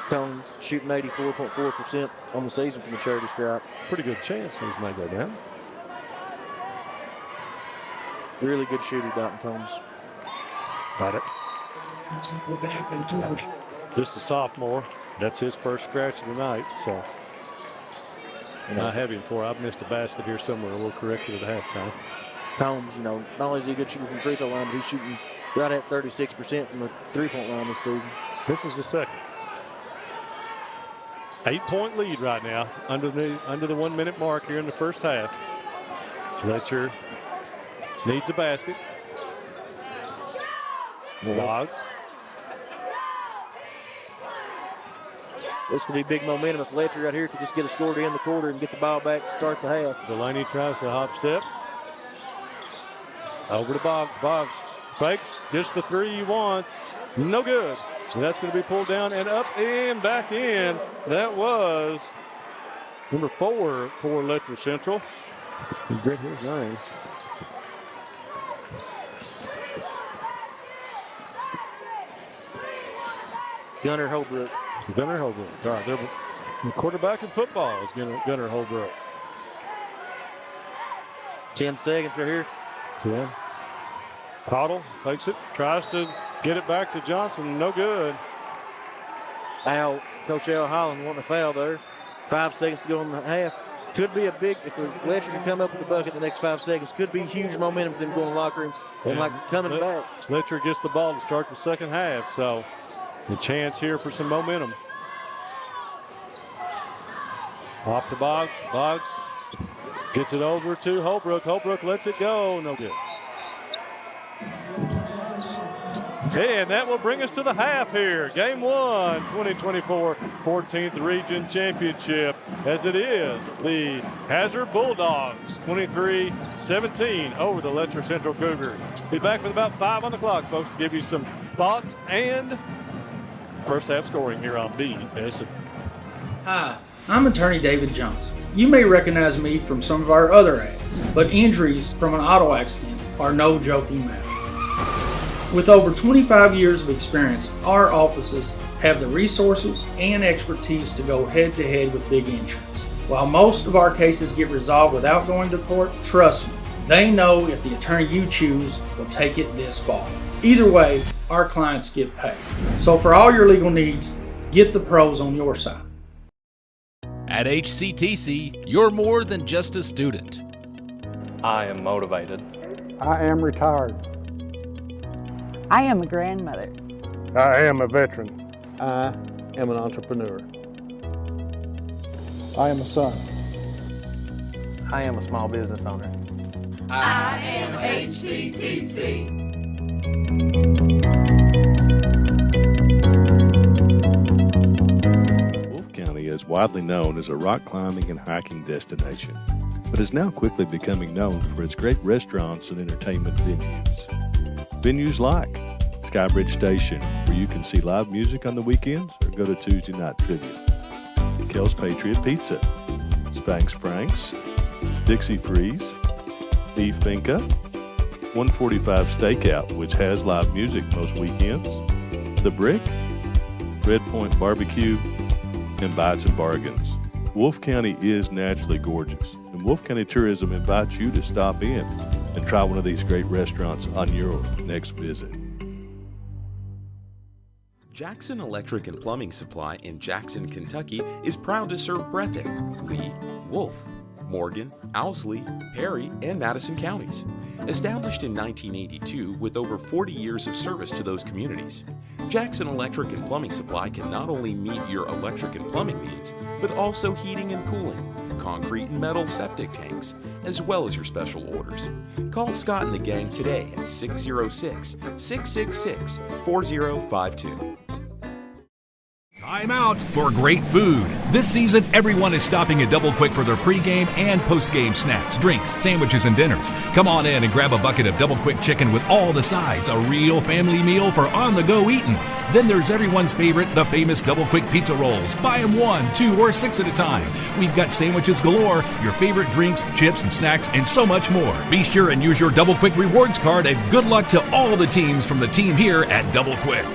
Combs shooting 84.4% on the season from the charity stripe. Pretty good chance things may go down. Really good shooter, Dalton Combs. Got it. Just a sophomore. That's his first scratch of the night, so. And I have him for. I've missed a basket here somewhere. We'll correct it at halftime. Combs, not only is he a good shooter from the free throw line, but he's shooting right at 36% from the three-point line this season. This is the second. 8-point lead right now under the 1 minute mark here in the first half. Letcher needs a basket. Boggs. This could be big momentum if Letcher right here could just get a score to end the quarter and get the ball back to start the half. Delaney tries the hop step. Over to Boggs. Boggs fakes, gets the 3 he wants. No good. So that's going to be pulled down and up and back in. That was number 4 for Letcher Central. Gunnar Holbrook. Gunnar Holbrook. All right, the quarterback in football is Gunnar Holbrook. 10 seconds right here. 10. Powell takes it, tries to get it back to Johnson. No good. Coach Al Holland wanting a foul there. 5 seconds to go in the half. Could be a big, if Letcher can come up with the bucket the next 5 seconds, could be huge momentum for them going to the locker rooms and coming back. Letcher gets the ball to start the second half, so a chance here for some momentum. Off to Boggs. Boggs gets it over to Holbrook. Holbrook lets it go. No good. And that will bring us to the half here. Game 1, 2024 14th Region Championship, as it is the Hazard Bulldogs 23-17 over the Letcher Central Cougars. Be back with about 5 on the clock, folks, to give you some thoughts and first half scoring here on BSN. Hi, I'm attorney David Johnson. You may recognize me from some of our other ads, but injuries from an auto accident are no joking matter. With over 25 years of experience, our offices have the resources and expertise to go head-to-head with big insurance. While most of our cases get resolved without going to court, trust me, they know if the attorney you choose will take it this far. Either way, our clients get paid. So for all your legal needs, get the pros on your side. At HCTC, you're more than just a student. I am motivated. I am retired. I am a grandmother. I am a veteran. I am an entrepreneur. I am a son. I am a small business owner. I am HCTC. Wolfe County is widely known as a rock climbing and hiking destination, but is now quickly becoming known for its great restaurants and entertainment venues. Venues like Skybridge Station, where you can see live music on the weekends or go to Tuesday night trivia. Kel's Patriot Pizza, Spanx Franks, Dixie Freeze, Beef Finca, 145 Stakeout, which has live music most weekends, The Brick, Red Point Barbecue, and Bites and Bargains. Wolfe County is naturally gorgeous, and Wolfe County Tourism invites you to stop in and try one of these great restaurants on your next visit. Jackson Electric and Plumbing Supply in Jackson, Kentucky is proud to serve Breathitt, Lee, Wolfe, Morgan, Owsley, Perry, and Madison counties. Established in 1982 with over 40 years of service to those communities, Jackson Electric and Plumbing Supply can not only meet your electric and plumbing needs, but also heating and cooling, concrete and metal septic tanks, as well as your special orders. Call Scott and the gang today at 606-666-4052. Time out for great food. This season, everyone is stopping at Double Quick for their pregame and postgame snacks, drinks, sandwiches, and dinners. Come on in and grab a bucket of Double Quick chicken with all the sides, a real family meal for on-the-go eating. Then there's everyone's favorite, the famous Double Quick pizza rolls. Buy them 1, 2, or 6 at a time. We've got sandwiches galore, your favorite drinks, chips, and snacks, and so much more. Be sure and use your Double Quick rewards card, and good luck to all the teams from the team here at Double Quick.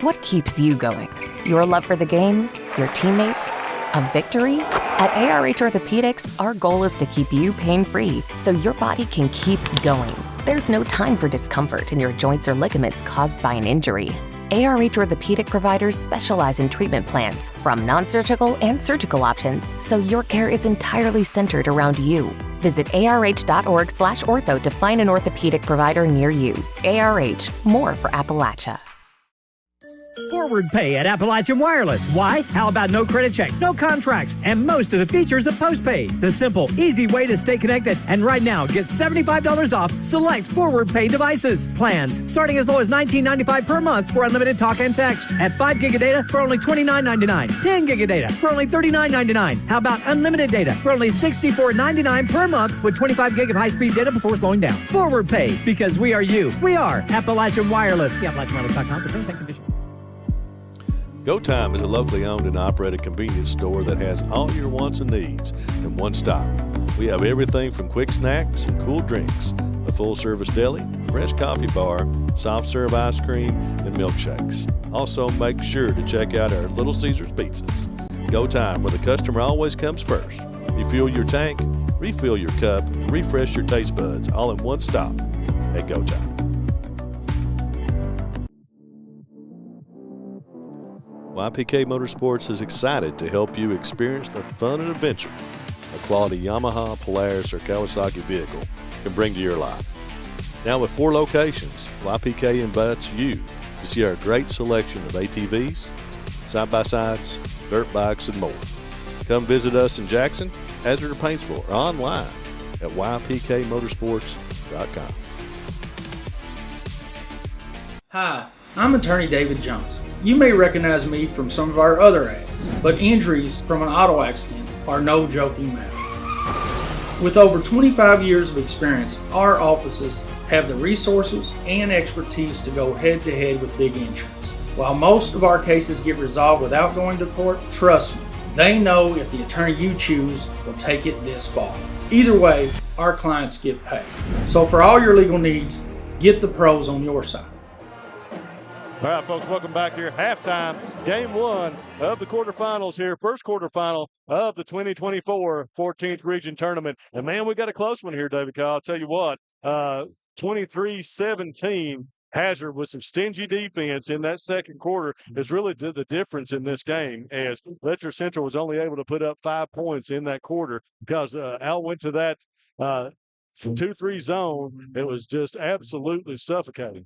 What keeps you going? Your love for the game? Your teammates? A victory? At ARH Orthopedics, our goal is to keep you pain-free so your body can keep going. There's no time for discomfort in your joints or ligaments caused by an injury. ARH Orthopedic providers specialize in treatment plans, from non-surgical and surgical options, so your care is entirely centered around you. Visit arh.org/ortho to find an orthopedic provider near you. ARH, more for Appalachia. Forward pay at Appalachian Wireless. Why? How about no credit check, no contracts, and most of the features of postpaid? The simple, easy way to stay connected. And right now, get $75 off select forward pay devices. Plans starting as low as $19.95 per month for unlimited talk and text. At 5 gig of data for only $29.99. 10 gig of data for only $39.99. How about unlimited data for only $64.99 per month with 25 gig of high-speed data before slowing down? Forward pay, because we are you. We are Appalachian Wireless. See AppalachianWireless.com for terms and conditions. Go Time is a locally owned and operated convenience store that has all your wants and needs in one stop. We have everything from quick snacks and cool drinks, a full-service deli, fresh coffee bar, soft-serve ice cream, and milkshakes. Also, make sure to check out our Little Caesars pizzas. Go Time, where the customer always comes first. Refuel your tank, refill your cup, and refresh your taste buds all in one stop at Go Time. YPK Motorsports is excited to help you experience the fun and adventure a quality Yamaha, Polaris, or Kawasaki vehicle can bring to your life. Now with 4 locations, YPK invites you to see our great selection of ATVs, side-by-sides, dirt bikes, and more. Come visit us in Jackson, Hazard, or Paintsville, or online at ypkmotorsports.com. Hi, I'm attorney David Johnson. You may recognize me from some of our other ads, but injuries from an auto accident are no joking matter. With over 25 years of experience, our offices have the resources and expertise to go head-to-head with big insurance. While most of our cases get resolved without going to court, trust me, they know if the attorney you choose will take it this far. Either way, our clients get paid. So for all your legal needs, get the pros on your side. All right, folks, welcome back here. Halftime, game 1 of the quarterfinals here. First quarterfinal of the 2024 14th Region Tournament. And, man, we got a close one here, David Kyle. I'll tell you what, 23-17, Hazard with some stingy defense in that second quarter has really did the difference in this game, as Letcher Central was only able to put up 5 points in that quarter because Al went to that 2-3 zone, it was just absolutely suffocating.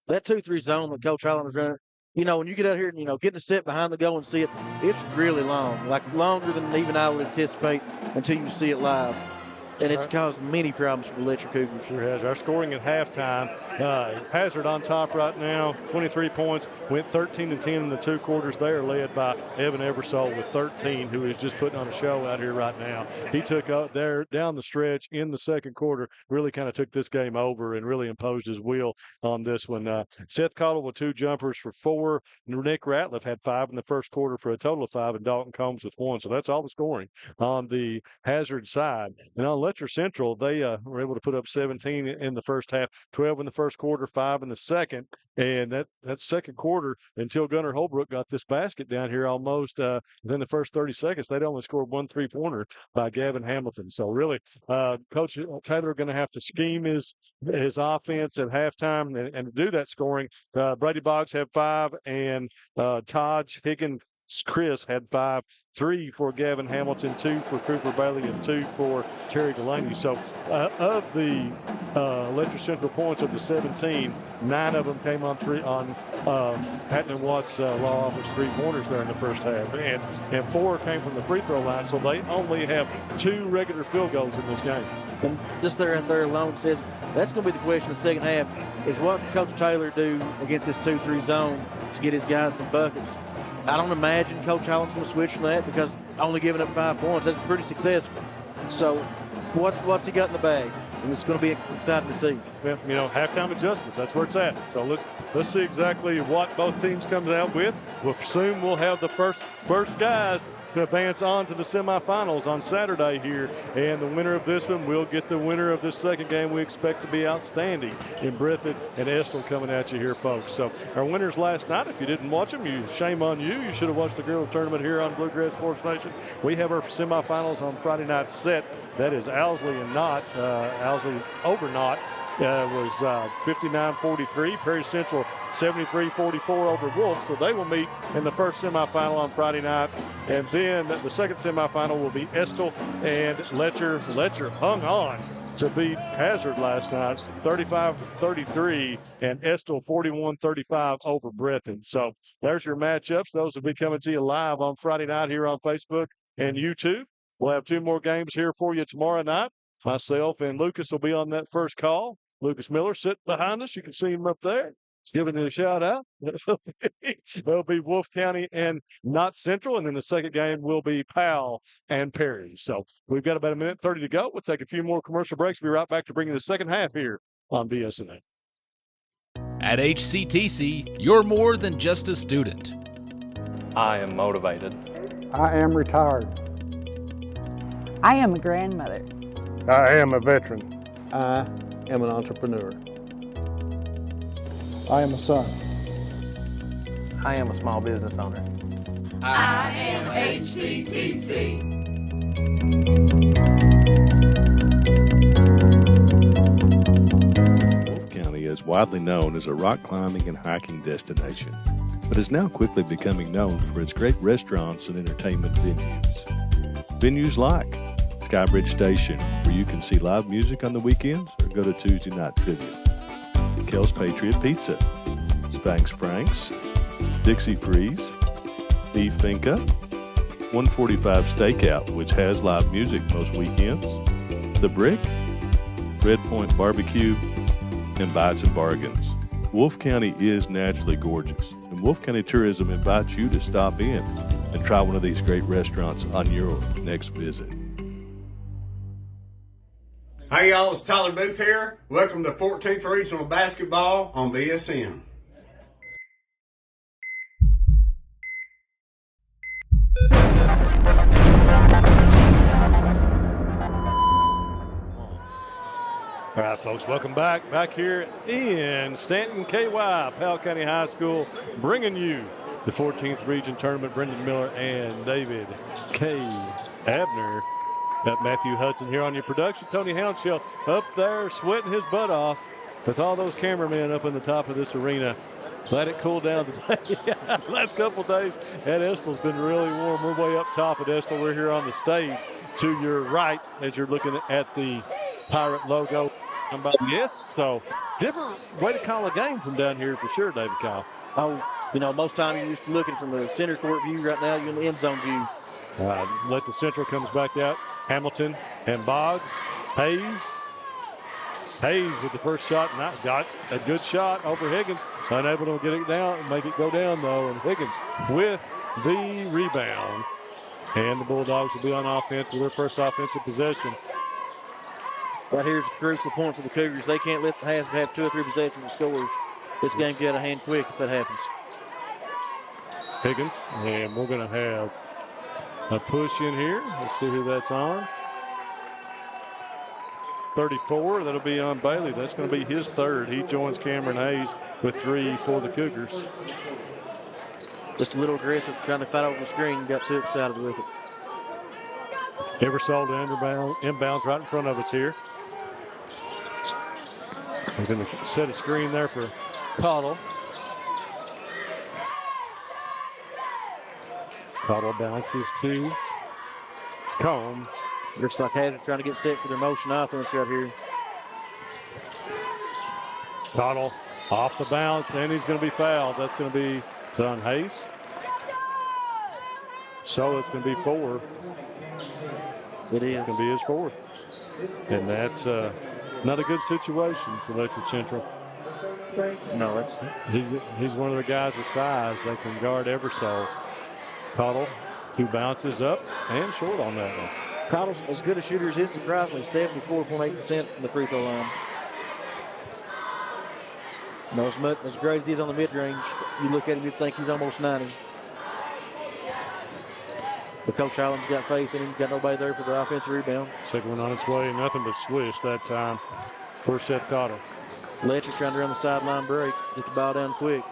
That 2-3 zone that Coach Allen was running, when you get out here and, getting to sit behind the goal and see it, it's really long, like longer than even I would anticipate until you see it live. And it's caused many problems for the Letcher Cougars. Sure has. Our scoring at halftime, Hazard on top right now, 23 points, went 13-10 in the 2 quarters. They are led by Evan Eversole with 13, who is just putting on a show out here right now. He took up there down the stretch in the second quarter, really kind of took this game over and really imposed his will on this one. Seth Cottle with 2 jumpers for 4. Nick Ratliff had 5 in the first quarter for a total of 5, and Dalton Combs with 1. So that's all the scoring on the Hazard side. And on Letcher Central, they were able to put up 17 in the first half, 12 in the first quarter, 5 in the second. And that second quarter, until Gunnar Holbrook got this basket down here almost within the first 30 seconds, they'd only scored 1 3-pointer by Gavin Hamilton. So really, Coach Taylor going to have to scheme his offense at halftime and do that scoring. Brady Boggs had 5, and Todd Higgins Chris had 5, 3 for Gavin Hamilton, 2 for Cooper Bailey, and 2 for Terry Delaney. So of the Letcher Central points of the 17, 9 of them came on Hatton and Watts' law office 3-pointers there in the first half, and 4 came from the free throw line. So they only have 2 regular field goals in this game. And just there alone says that's going to be the question in the second half: is what Coach Taylor do against this 2-3 zone to get his guys some buckets. I don't imagine Coach Allen's going to switch from that, because only giving up 5 points, that's pretty successful. So what's he got in the bag? And it's going to be exciting to see. Well, halftime adjustments, that's where it's at. So let's see exactly what both teams come out with. We'll soon we'll have the first guys to advance on to the semifinals on Saturday here. And the winner of this one will get the winner of this second game we expect to be outstanding in Breathitt and Estill coming at you here, folks. So our winners last night, if you didn't watch them, shame on you. You should have watched the girls tournament here on Bluegrass Sports Nation. We have our semifinals on Friday night set. That is Owsley and Knott. Owsley over Knott. Was 59-43. Perry Central 73-44 over Wolf. So they will meet in the first semifinal on Friday night. And then the second semifinal will be Estill and Letcher. Letcher hung on to beat Hazard last night, 35-33, and Estill 41-35 over Breathitt. So there's your matchups. Those will be coming to you live on Friday night here on Facebook and YouTube. We'll have 2 more games here for you tomorrow night. Myself and Lucas will be on that first call. Lucas Miller sitting behind us. You can see him up there. Giving it a shout out. There'll be Wolf County and Knott Central. And then the second game will be Powell and Perry. So we've got about 1:30 to go. We'll take a few more commercial breaks. Be right back to bring you the second half here on BSNA. At HCTC, you're more than just a student. I am motivated. I am retired. I am a grandmother. I am a veteran. I am an entrepreneur. I am a son. I am a small business owner. I am HCTC. Wolf County is widely known as a rock climbing and hiking destination, but is now quickly becoming known for its great restaurants and entertainment venues. Venues like Skybridge Station, where you can see live music on the weekends or go to Tuesday night trivia. Kel's Patriot Pizza, Spanx Frank's, Dixie Freeze, Beef Finca, 145 Stakeout, which has live music most weekends, The Brick, Red Point Barbecue, and Bites and Bargains. Wolf County is naturally gorgeous, and Wolf County Tourism invites you to stop in and try one of these great restaurants on your next visit. Hey y'all, it's Tyler Booth here. Welcome to 14th Regional Basketball on BSN. All right, folks, welcome back. Back here in Stanton, KY, Powell County High School, bringing you the 14th Region Tournament. Brendan Miller and David K. Abner. Got Matthew Hudson here on your production. Tony Houndshell up there sweating his butt off with all those cameramen up in the top of this arena. Glad it cooled down today. Last couple of days at Estill's been really warm. We're way up top at Estill. We're here on the stage to your right as you're looking at the Pirate logo. Yes, so different way to call a game from down here for sure, David Kyle. Oh, most time you're just looking from the center court view. Right now, you're in the end zone view. Let the Central comes back out. Hamilton and Boggs. Hayes with the first shot. Not got a good shot over Higgins. Unable to get it down, make it go down though. And Higgins with the rebound. And the Bulldogs will be on offense with their first offensive possession. Right here's a crucial point for the Cougars. They can't let the half have 2 or 3 possessions and scores. This game can get out of hand quick if that happens. Higgins, and we're going to have a push in here. Let's see who that's on. 34, that'll be on Bailey. That's going to be his third. He joins Cameron Hayes with 3 for the Cougars. Just a little aggressive, trying to fight over the screen. Got too excited with it. Eversole to inbounds right in front of us here. We're going to set a screen there for Cottle. Cottle bounces to Combs. Looks like Hazard trying to get set for their motion offense right here. Cottle off the bounce, and he's going to be fouled. That's going to be Don Hayes. So it's going to be 4. It is. It's going to be his 4th. And that's not a good situation for Letcher Central. No, he's one of the guys with size that can guard Eversole. Cottle, 2 bounces up and short on that one. Cottle's as good a shooter as his, surprisingly, 74.8% from the free throw line. As great as he is on the mid-range, you look at him, you'd think he's almost 90. But Coach Allen's got faith in him. Got nobody there for the offensive rebound. Second one on its way. Nothing but swish that time for Seth Cottle. Letcher trying to run the sideline break. Get the ball down quick.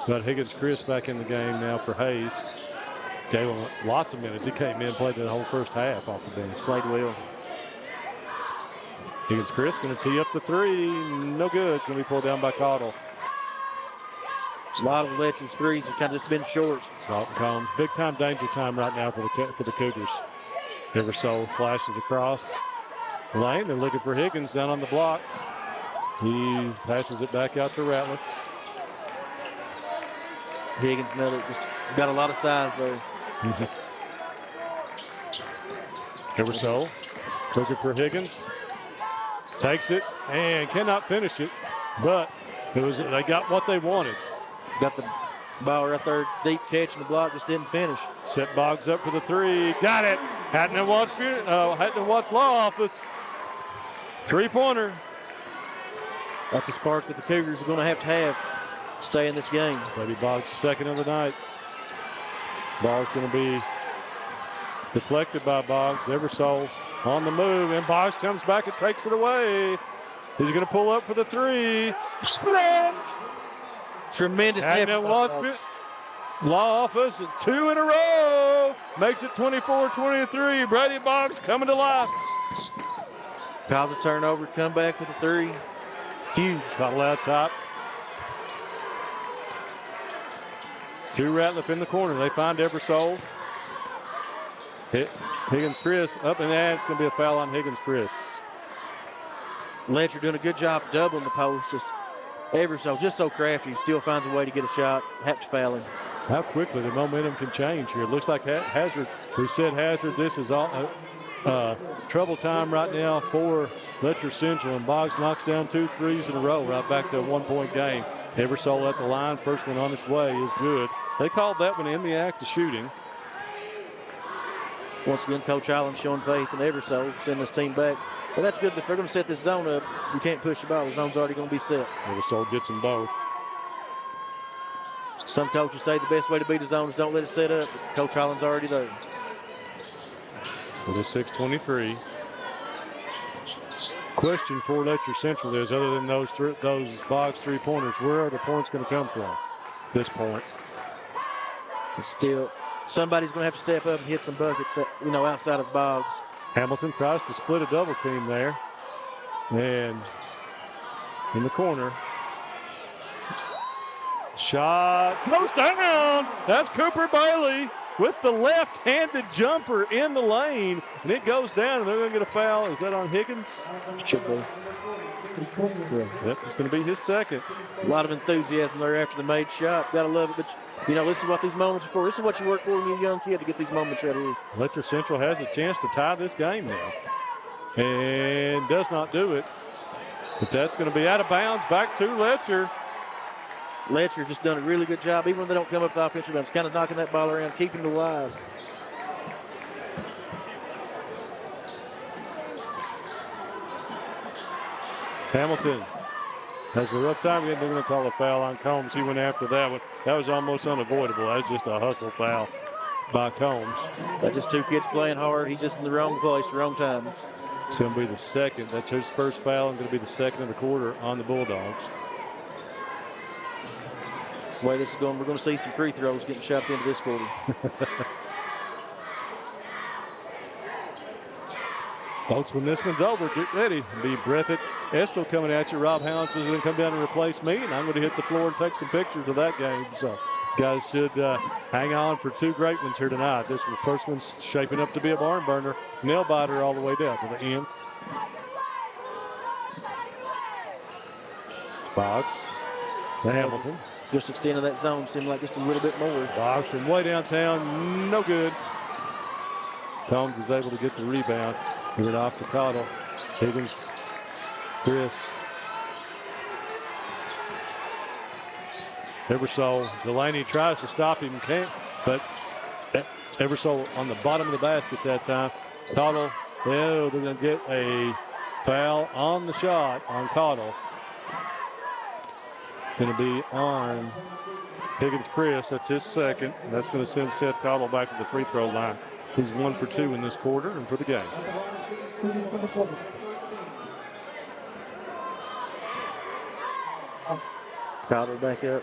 Got Higgins-Chris back in the game now for Hayes. Gave him lots of minutes. He came in, played the whole first half off the bench. Played well. Higgins-Chris going to tee up the 3. No good. It's going to be pulled down by Cottle. A lot of Letcher's threes have kind of just been short. Dalton Combs. Big time danger time right now for the Cougars. Eversole flashes across the lane. They're looking for Higgins down on the block. He passes it back out to Rattler. Higgins, just got a lot of size there. Eversole looking for Higgins. Takes it and cannot finish it, but they got what they wanted. Got the ball right there, deep catch in the block, just didn't finish. Set Boggs up for the 3. Got it. Hadn't watched Law Office. 3-pointer. That's a spark that the Cougars are going to have to stay in this game. Maybe Boggs' second of the night. Ball's going to be deflected by Boggs. Eversole on the move, and Boggs comes back and takes it away. He's going to pull up for the 3. Tremendous effort. Law Office, 2 in a row. Makes it 24-23. Brady Boggs coming to life. Cause a turnover, come back with a 3. Huge. Cottle out top. 2 Ratliff in the corner. They find Eversole. Higgins-Chris up and down. It's going to be a foul on Higgins-Chris. Letcher doing a good job doubling the post. Eversole just so crafty. Still finds a way to get a shot. Have to foul him. How quickly the momentum can change here. It looks like Hazard. We said Hazard. This is all trouble time right now for Letcher Central. And Boggs knocks down 2 threes in a row. Right back to a 1-point game. Eversole at the line. First one on its way is good. They called that one in the act of shooting. Once again, Coach Allen showing faith in Eversole, send this team back. Well, that's good. If they're going to set this zone up, you can't push the ball. The zone's already going to be set. Eversole gets them both. Some coaches say the best way to beat a zone is don't let it set up. Coach Allen's already there. With a 6:23. Question for Letcher Central is, other than those Boggs 3-pointers, where are the points going to come from at this point? It's still, somebody's going to have to step up and hit some buckets, outside of Boggs. Hamilton tries to split a double team there. And in the corner. Shot goes down. That's Cooper Bailey. with the left-handed jumper in the lane, and it goes down, and they're going to get a foul. Is that on Higgins? Should be. Yep, it's going to be his second. A lot of enthusiasm there after the made shot. Got to love it. But, this is what these moments are for. This is what you work for when you're a young kid, to get these moments right here. Letcher Central has a chance to tie this game now, and does not do it. But that's going to be out of bounds. Back to Letcher. Letcher's just done a really good job, even when they don't come up with the offensive bounds, kind of knocking that ball around, keeping it alive. Hamilton has a rough time again. They're going to call a foul on Combs. He went after that one. That was almost unavoidable. That was just a hustle foul by Combs. That's just two kids playing hard. He's just in the wrong place, wrong time. It's going to be the second. That's his first foul, and going to be the second of the quarter on the Bulldogs. The way this is going, we're going to see some free throws getting shot into this quarter. Folks, when this one's over, get ready. It'll be Breathitt Estill coming at you. Rob Hounds is going to come down and replace me, and I'm going to hit the floor and take some pictures of that game. So guys should hang on for two great ones here tonight. This first one's shaping up to be a barn burner. Nail biter all the way down to the end. Boggs to Hamilton. Just extending that zone seemed like just a little bit more. Boggs from way downtown, no good. Combs was able to get the rebound. Give it off to Cottle. Higgins, Chris. Eversole, Delaney tries to stop him, can't, but Eversole on the bottom of the basket that time. Cottle, they're going to get a foul on the shot on Cottle. Going to be on Higgins Chris. That's his second. That's going to send Seth Cottle back to the free throw line. He's 1 for 2 in this quarter and for the game. Cottle back up.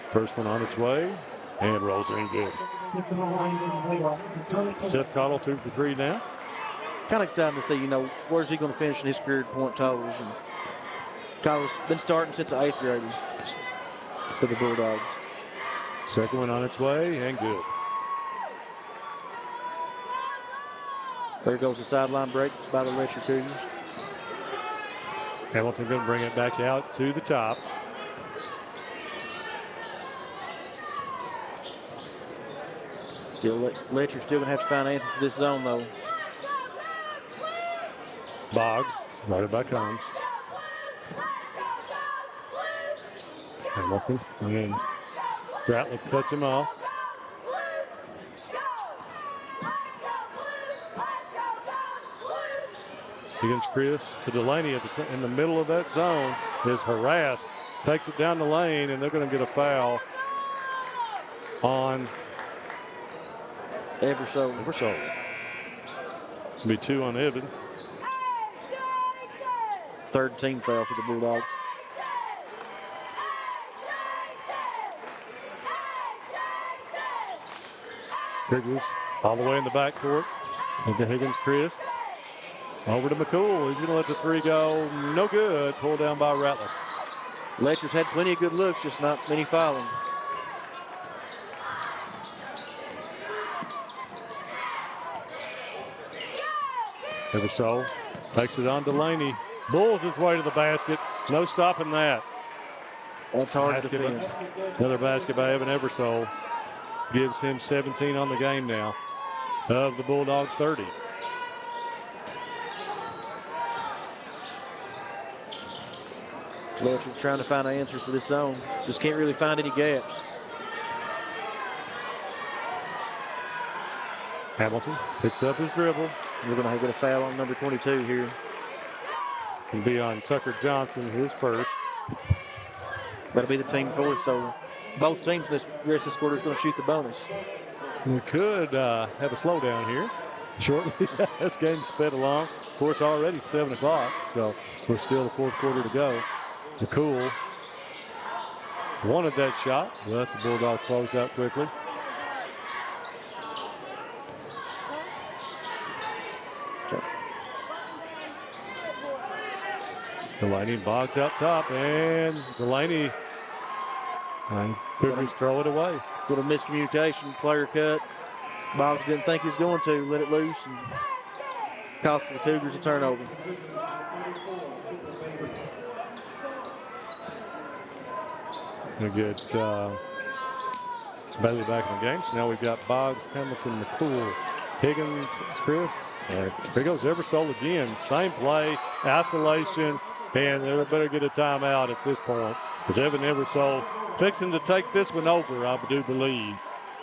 First one on its way and rolls in good. Seth Cottle 2 for 3 now. Kind of excited to see, where's he going to finish in his career point totals. And Cottle's been starting since the 8th grade for the Bulldogs. Second one on its way and good. There goes the sideline break by the Letcher Cougars. Hamilton going to bring it back out to the top. Still, Letcher's still going to have to find answers for this zone, though. Boggs, right by Combs. Hamilton, and then Ratliff cuts him off. Higgins Chris to Delaney in the middle of that zone is harassed. Takes it down the lane, and they're going to get a foul on Eversole. It's going to be 2 on Evan. Third team foul for the Bulldogs. Cougars all the way in the backcourt. Into Higgins Chris. Over to McCool. He's going to let the three go. No good. Pulled down by Ratliff. Letcher's had plenty of good looks, just not many fouling. Eversole takes it on Delaney. Bulls its way to the basket. No stopping that. That's hard to defend. Another basket by Evan Eversole. Gives him 17 on the game now of the Bulldogs 30. Letcher trying to find an answer for this zone. Just can't really find any gaps. Hamilton picks up his dribble. We're going to get a foul on number 22 here. It'll be on Tucker Johnson, his first. That'll be the team fourth, so both teams in this rest of this quarter is going to shoot the bonus. We could have a slowdown here shortly. This game's sped along. Of course, already 7 o'clock, so we're still the fourth quarter to go. McCool wanted that shot, but the Bulldogs closed out quickly. Delaney, Boggs out top, and Delaney And Cougars throw it away. Little miscommunication, player cut. Boggs didn't think he was going to let it loose and cost the Cougars a turnover. We get Bailey back in the game. So now we've got Boggs, Hamilton, McCool, Higgins, Chris. And here goes Eversole again. Same play, isolation, and they better get a timeout at this point. Because Evan Eversole fixing to take this one over, I do believe.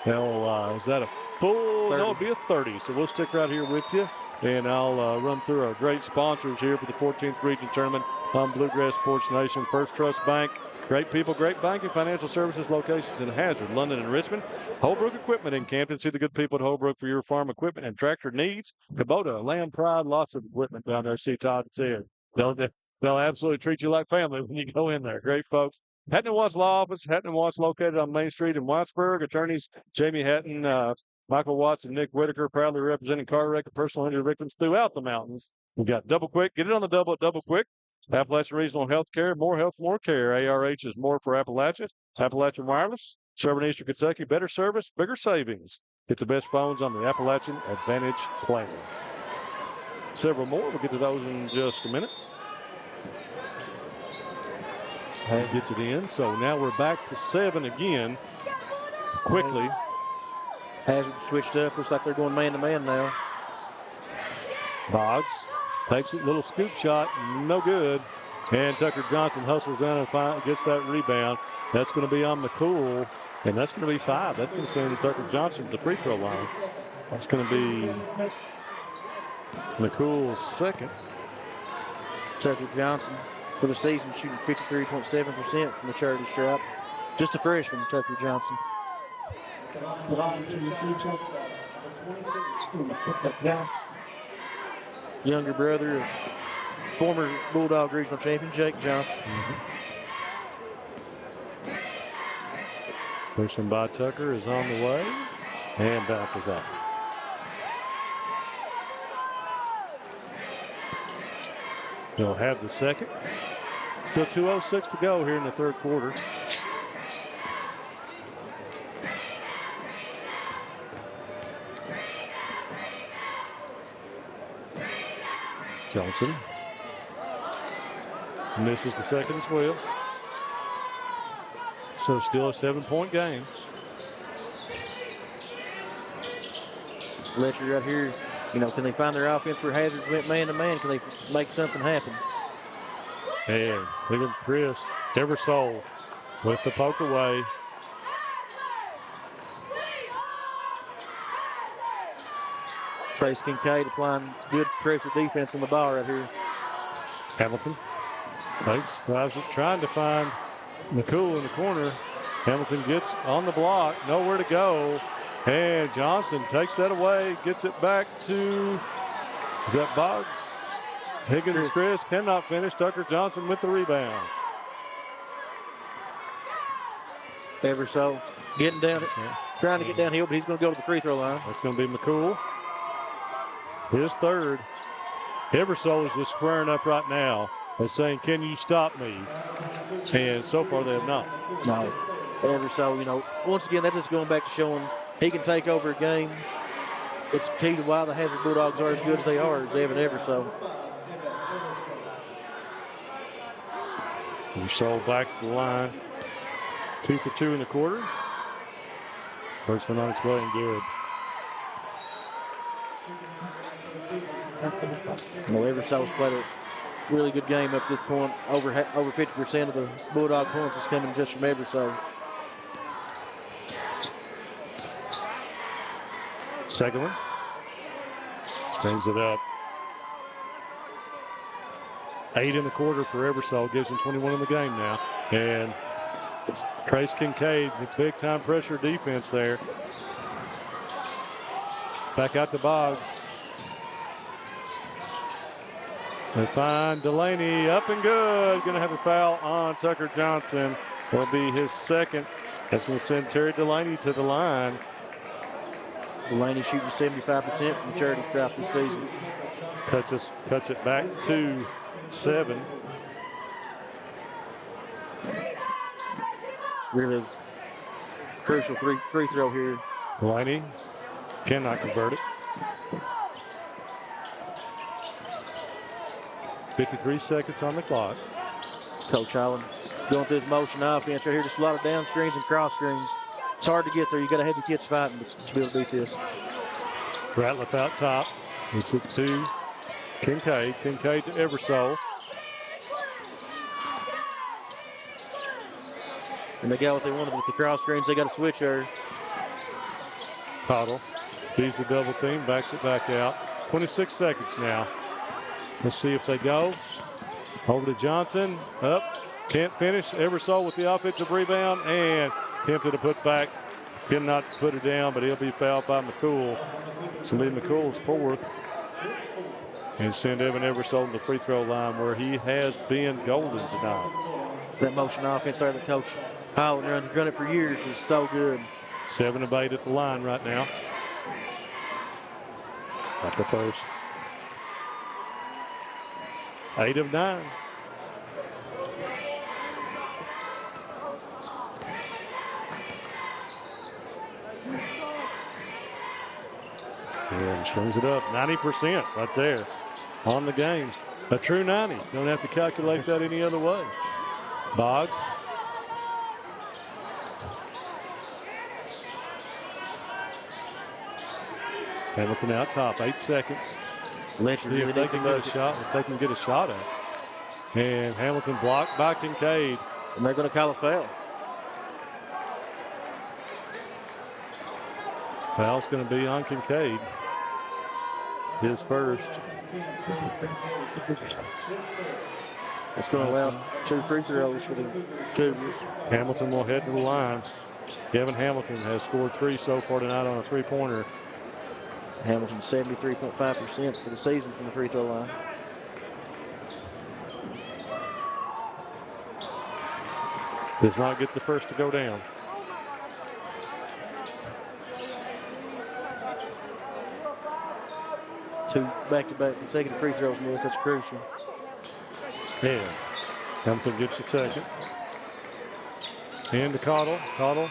Now, is that a full? 30. No, it'll be a 30. So we'll stick right here with you. And I'll run through our great sponsors here for the 14th Region Tournament on Bluegrass Sports Nation. First Trust Bank. Great people, great banking, financial services locations in Hazard, London, and Richmond. Holbrook Equipment in Campton. See the good people at Holbrook for your farm equipment and tractor needs. Kubota, Lamb Pride, lots of equipment down there. See Todd and Ted. They'll absolutely treat you like family when you go in there. Great folks. Hatton & Watts Law Office. Hatton & Watts located on Main Street in Wattsburg. Attorneys Jamie Hatton, Michael Watts, and Nick Whitaker proudly representing car wreck and personal injury victims throughout the mountains. We've got Double Quick. Get it on the double at Double Quick. Appalachian Regional Health Care, more health, more care. ARH is more for Appalachia. Appalachian Wireless, serving Eastern Kentucky, better service, bigger savings. Get the best phones on the Appalachian Advantage plan. Several more. We'll get to those in just a minute. And gets it in. So now we're back to 7 again. Quickly. Hazard switched up. Looks like they're going man-to-man now. Boggs takes it, little scoop shot, no good. And Tucker Johnson hustles down and gets that rebound. That's going to be on McCool, and that's going to be 5. That's going to send Tucker Johnson to the free throw line. That's going to be McCool's second. Tucker Johnson for the season shooting 53.7% from the charity stripe. Just a freshman, Tucker Johnson. Younger brother of former Bulldog Regional Champion Jake Johnson. Pushing by Tucker is on the way and bounces out. He'll have the second. Still 2:06 to go here in the third quarter. Johnson misses the second as well. So still a 7-point game. Letcher right here, can they find their offense where Hazards went man-to-man? Can they make something happen? And look at Chris Eversole with the poke away. Trace Kincaid applying good pressure defense on the ball right here. Hamilton takes, drives it, trying to find McCool in the corner. Hamilton gets on the block, nowhere to go. And Johnson takes that away, gets it back to, is that Boggs? Higgins Chris cannot finish. Tucker Johnson with the rebound. Eversole getting down it, trying to get downhill, but he's going to go to the free throw line. That's going to be McCool. His third. Eversole is just squaring up right now and saying, can you stop me? And so far they have not. No. Eversole, once again, that's just going back to showing he can take over a game. It's key to why the Hazard Bulldogs are as good as they are, is Evan Eversole. Eversole back to the line. 2 for 2 in the quarter. First one on its way and good. Eversole's played a really good game up to this point. Over 50% of the Bulldog points is coming just from Eversole. Second one. Brings it up. 8 in the quarter for Eversole. Gives him 21 in the game now. And it's Trace Kincaid, the big-time pressure defense there. Back out to Boggs. They find Delaney up and good. Going to have a foul on Tucker Johnson. Will be his second. That's going to send Terry Delaney to the line. Delaney shooting 75% from the charity stripe this season. Cuts it back to 7. Really crucial free throw here. Delaney cannot convert it. 53 seconds on the clock. Coach Holland going through his motion offense right here. Just a lot of down screens and cross screens. It's hard to get there. You got to have your kids fighting to be able to beat this. Ratliff out top. It's it to Kincaid. Kincaid to Eversole. And they got what they wanted with the cross screens. They got a switch there. Powell beats the double team, backs it back out. 26 seconds now. Let's see if they go. Over to Johnson. Up. Can't finish. Eversole with the offensive rebound and attempted to put back. Cannot put it down, but he'll be fouled by McCool. So Lee McCool's fourth. And send Evan Eversole to the free throw line where he has been golden tonight. That motion offense there that Coach Powell run it for years was so good. 7 of 8 at the line right now. At the first. 8 of 9. And strings it up. 90% right there on the game. A true 90. Don't have to calculate that any other way. Boggs. Hamilton out top. 8 seconds. Letcher See if they can get a shot. If they can get a shot at. And Hamilton blocked by Kincaid. And they're going to call a foul. Foul's going to be on Kincaid. His first. It's going to allow 2 free throws for the Cougars. Hamilton will head to the line. Kevin Hamilton has scored 3 so far tonight on a three-pointer. Hamilton 73.5% for the season from the free throw line. Does not get the first to go down. Two back-to-back consecutive free throws missed. That's crucial. Yeah. Hamilton gets the second. And to Cottle. Cottle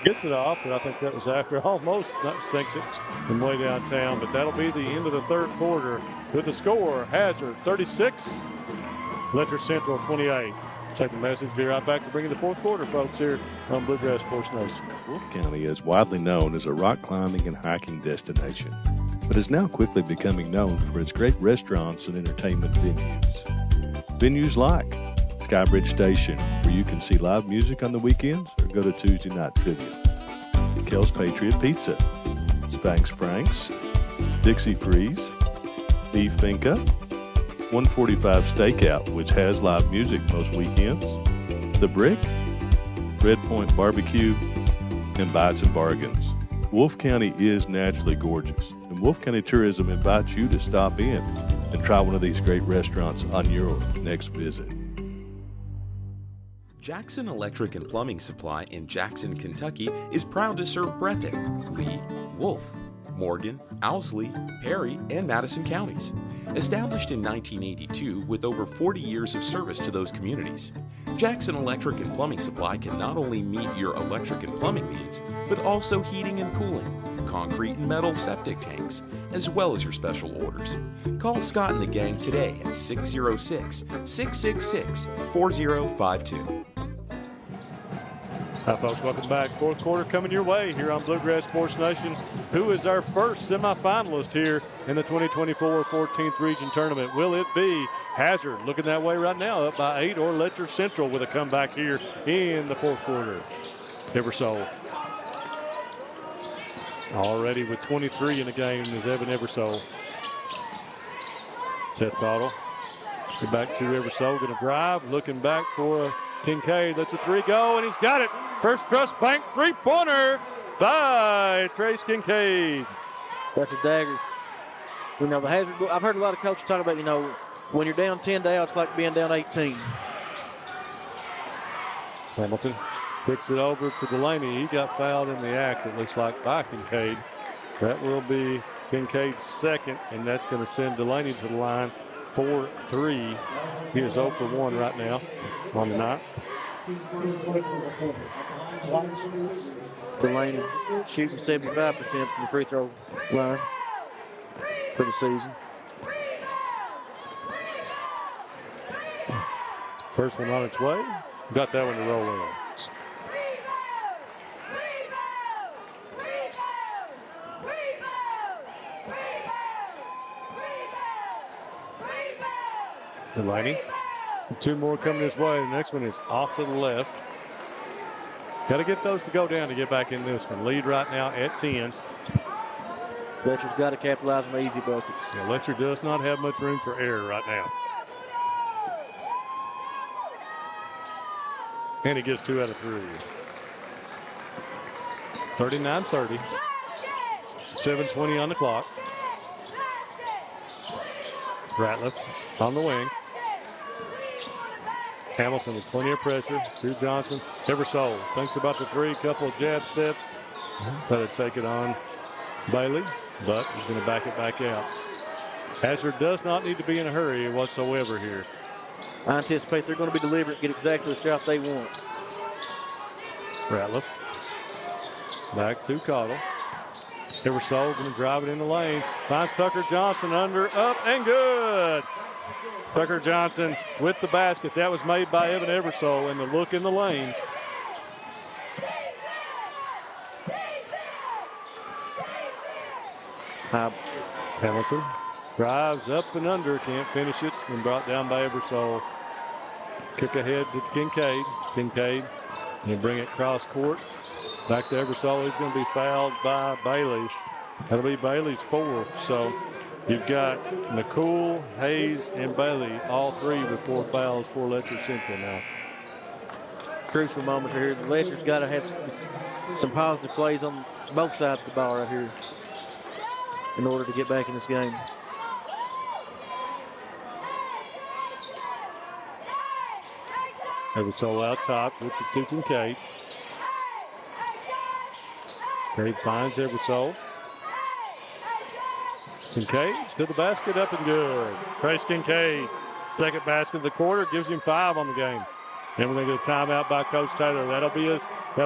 gets it off, but I think that was after almost not sinks it from way downtown. But that'll be the end of the third quarter with the score. Hazard 36, Letcher Central 28. Take the message. Be right back to bring you the fourth quarter, folks, here on Bluegrass Sports Nation. Wolfe County is widely known as a rock climbing and hiking destination, but is now quickly becoming known for its great restaurants and entertainment venues. Venues like Skybridge Station, where you can see live music on the weekends or go to Tuesday night trivia. Kel's Patriot Pizza, Spanx Franks, Dixie Freeze, E Finca, 145 Stakeout, which has live music most weekends, The Brick, Red Point Barbecue, and Bites and Bargains. Wolfe County is naturally gorgeous, and Wolfe County Tourism invites you to stop in and try one of these great restaurants on your next visit. Jackson Electric and Plumbing Supply in Jackson, Kentucky is proud to serve Breathitt, Lee, Wolfe, Morgan, Owsley, Perry, and Madison counties. Established in 1982 with over 40 years of service to those communities, Jackson Electric and Plumbing Supply can not only meet your electric and plumbing needs, but also heating and cooling, concrete and metal septic tanks, as well as your special orders. Call Scott and the gang today at 606-666-4052. Hi, folks. Welcome back. Fourth quarter coming your way here on Bluegrass Sports Nation. Who is our first semifinalist here in the 2024 14th Region Tournament? Will it be Hazard, looking that way right now, up by 8, or Letcher Central with a comeback here in the fourth quarter? Eversole. Already with 23 in the game is Evan Eversole. Seth Cottle. Back to Eversole. Going to drive. Looking back for Kincaid. Lets a 3 go, and he's got it. First Trust Bank three-pointer by Trace Kincaid. That's a dagger. You know, the Hazard, I've heard a lot of coaches talk about, you know, when you're down 10 down, it's like being down 18. Hamilton kicks it over to Delaney. He got fouled in the act, it looks like, by Kincaid. That will be Kincaid's second, and that's going to send Delaney to the line for 3. He is 0 for 1 right now on the night. Delaney shooting 75% from the free throw line for the season. First one on its way. Got that one to roll in. Delaney. 2 more coming his way. The next one is off to the left. Got to get those to go down to get back in this one. Lead right now at 10. Letcher's got to capitalize on the easy buckets. Yeah, Letcher does not have much room for error right now. And he gets 2 out of 3. 39-30. 7:20 on the clock. Ratliff on the wing. Hamilton with plenty of pressure. Drew Johnson. Eversole thinks about the 3. Couple of jab steps. Better take it on Bailey, but he's going to back it back out. Hazard does not need to be in a hurry whatsoever here. I anticipate they're going to be deliberate, get exactly the shot they want. Ratliff. Back to Cottle. Eversole going to drive it in the lane. Finds Tucker Johnson under, up, and good. Tucker Johnson with the basket. That was made by Evan Eversole, and the look in the lane. Hamilton drives up and under, can't finish it, and brought down by Eversole. Kick ahead to Kincaid. Kincaid and bring it cross court. Back to Eversole. He's going to be fouled by Bailey. That'll be Bailey's 4th. So you've got McCool, Hayes, and Bailey, all 3 with 4 fouls for Letcher Central now. Crucial moments right here. The Letcher's got to have some positive plays on both sides of the ball right here in order to get back in this game. Eversole out top, gets it to Kincaid. Kincaid finds Eversole. Kincaid to the basket, up and good. Trace Kincaid, second basket of the quarter, gives him 5 on the game. And we're going to get a timeout by Coach Taylor. That'll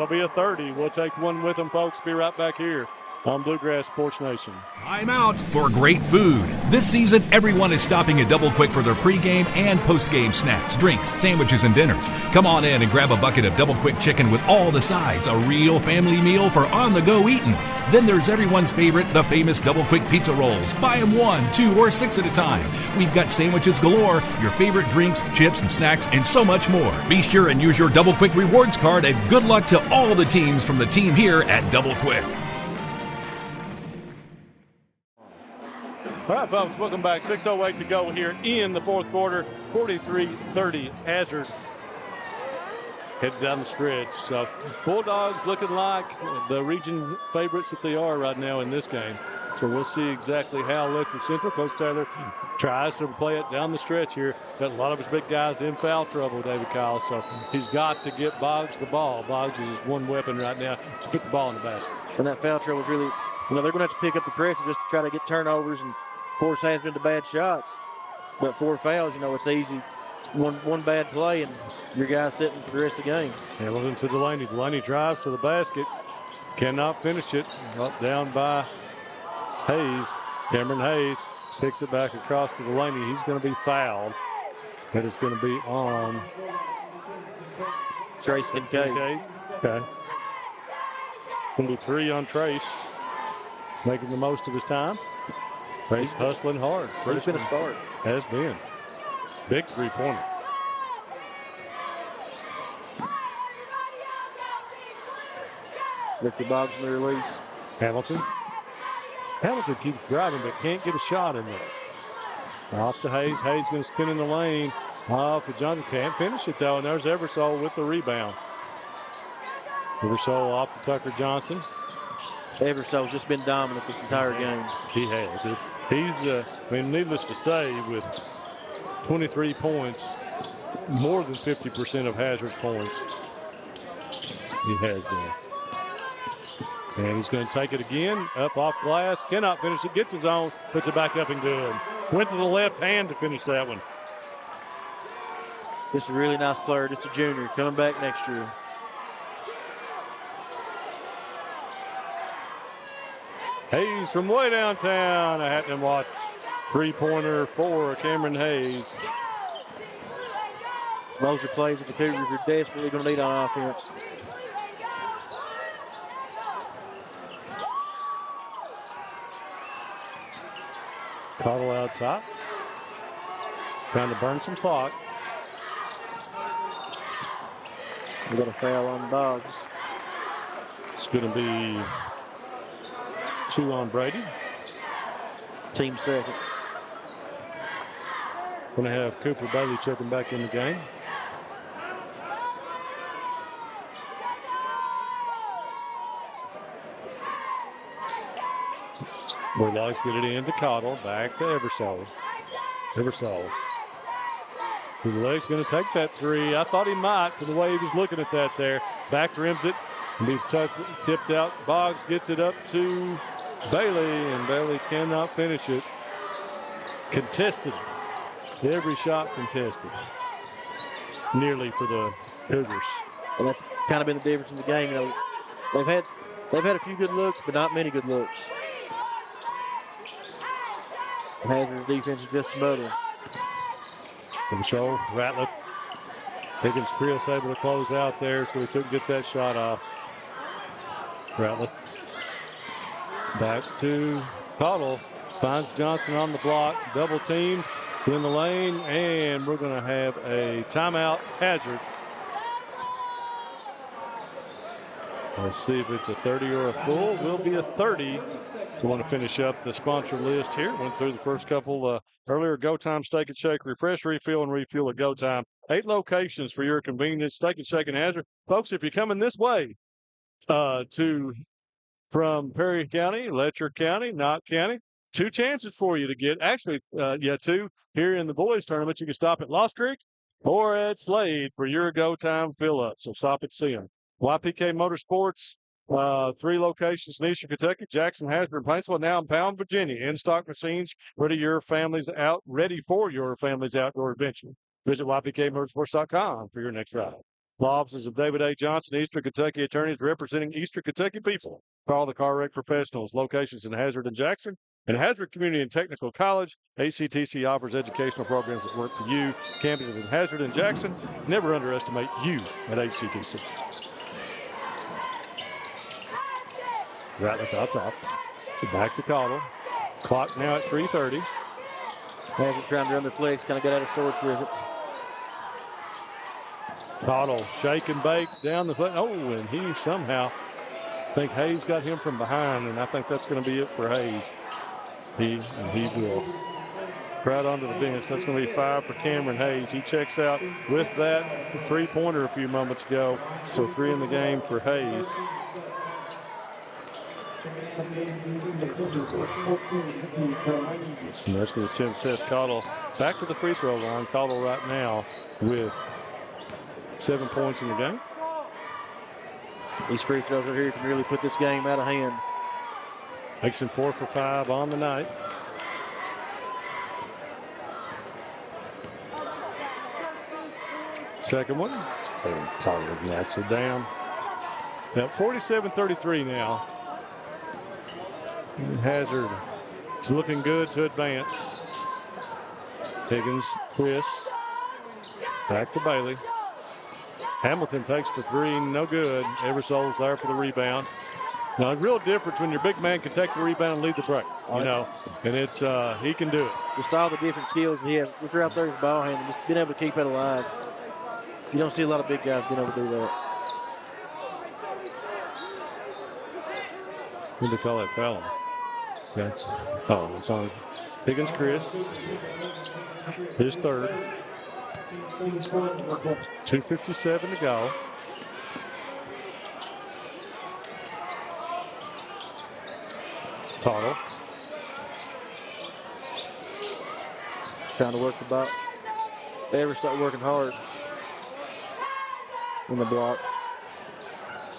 be a 30. We'll take one with them, folks. Be right back here on Bluegrass Sports Nation. I'm out for great food. This season, everyone is stopping at Double Quick for their pregame and postgame snacks, drinks, sandwiches, and dinners. Come on in and grab a bucket of Double Quick chicken with all the sides, a real family meal for on-the-go eating. Then there's everyone's favorite, the famous Double Quick pizza rolls. Buy them 1, 2, or 6 at a time. We've got sandwiches galore, your favorite drinks, chips, and snacks, and so much more. Be sure and use your Double Quick rewards card, and good luck to all the teams from the team here at Double Quick. All right, folks, welcome back. 6:08 to go here in the 4th quarter. 43-30 Hazard headed down the stretch. So Bulldogs looking like the region favorites that they are right now in this game. So we'll see exactly how Letcher Central, Coach Taylor, tries to play it down the stretch here. Got a lot of his big guys in foul trouble, David Kyle. So he's got to get Boggs the ball. Boggs is one weapon right now to put the ball in the basket. And that foul trouble is really, they're going to have to pick up the pressure just to try to get turnovers and force Hazard into bad shots. But 4 fouls, it's easy. One bad play and your guy's sitting for the rest of the game. Hamilton to Delaney. Delaney drives to the basket. Cannot finish it. Up down by Hayes. Cameron Hayes picks it back across to Delaney. He's going to be fouled. That is going to be on Trace Kincaid. Okay. It's going to be 3 on Trace. Making the most of his time. Trace hustling hard. He's been a start. Has been. Big 3-pointer. Look for Boggs in the release. Hamilton keeps driving but can't get a shot in there. Off to Hayes. Hayes going to spin in the lane. Off to Johnson. Can't finish it though. And there's Eversole with the rebound. Eversole off to Tucker Johnson. Eversole's just been dominant this entire game. He has. He's, needless to say, with 23 points, more than 50% of Hazard's points. He has been. And he's going to take it again. Up off glass. Cannot finish it. Gets his own. Puts it back up and good. Went to the left hand to finish that one. Just a really nice player, just a junior, coming back next year. Hayes from way downtown. A Hatton Watts 3-pointer for Cameron Hayes. Those are plays that the Cougars are desperately going to need on offense. Cottle out top. Trying to burn some clock. We got a foul on the Dogs. It's going to be 2 on Brady. Team second. Going to have Cooper Bailey checking back in the game. Bulldogs get it into Cottle. Back to Eversole. Bulldogs going to take that 3. I thought he might for the way he was looking at that there. Back rims it. Be tipped out. Boggs gets it up to Bailey, and Bailey cannot finish it. Contested. Every shot contested. Nearly for the Cougars. And that's kind of been the difference in the game. You know, they've had a few good looks, but not many good looks. Hazard's defense is just smothering. Control, Ratliff. Higgins Chris able to close out there, so he couldn't get that shot off. Ratliff. Back to Cottle. Finds Johnson on the block. Double teamed. It's in the lane, and we're going to have a timeout. Hazard. Let's see if it's a 30 or a full. Will be a 30. So want to finish up the sponsor list here. Went through the first couple earlier. Go Time Steak and Shake. Refresh, refill, and refuel at Go Time. 8 locations for your convenience. Steak and Shake and Hazard. Folks, if you're coming this way from Perry County, Letcher County, Knott County, 2 chances for you to get, actually, 2 here in the boys tournament. You can stop at Lost Creek or at Slade for your Go Time fill-up. So stop and see them. YPK Motorsports, 3 locations in Eastern Kentucky, Jackson, Hasbro, and Paintsville, now in Powell, Virginia. In-stock machines ready for your family's outdoor adventure. Visit YPKMotorsports.com for your next ride. Law offices of David A. Johnson, Eastern Kentucky attorneys representing Eastern Kentucky people. Call the Car Wreck Professionals. Locations in Hazard and Jackson. And Hazard Community and Technical College, ACTC offers educational programs that work for you. Campuses in Hazard and Jackson. Never underestimate you at HCTC. Ratliff out top. Back to Cottle. Clock now at 3:30. Hazard trying to run the flex, kind of got out of sorts with it. Cottle shake and bake down the foot. Oh, and he somehow, I think Hayes got him from behind, and I think that's going to be it for Hayes. He will crowd onto the bench. That's going to be 5 for Cameron Hayes. He checks out with that 3-pointer a few moments ago. So 3 in the game for Hayes. And that's going to send Seth Cottle back to the free throw line. Cottle right now with 7 points in the game. These free throws right here can really put this game out of hand. Makes him 4 for 5 on the night. Second one. Tyler knocks it down. Now 47-33 now. And Hazard is looking good to advance. Higgins, Chris. Back to Bailey. Hamilton takes the 3, no good. Eversole's there for the rebound. Now, a real difference when your big man can take the rebound and lead the break, and it's he can do it. Just all the different skills he has. Just out there, his ball handling, just being able to keep it alive. You don't see a lot of big guys being able to do that. Who did they call that foul? It's on Higgins, Chris. His third. 2:57 to go. Cottle. Trying to work the ball. They ever start working hard in the block.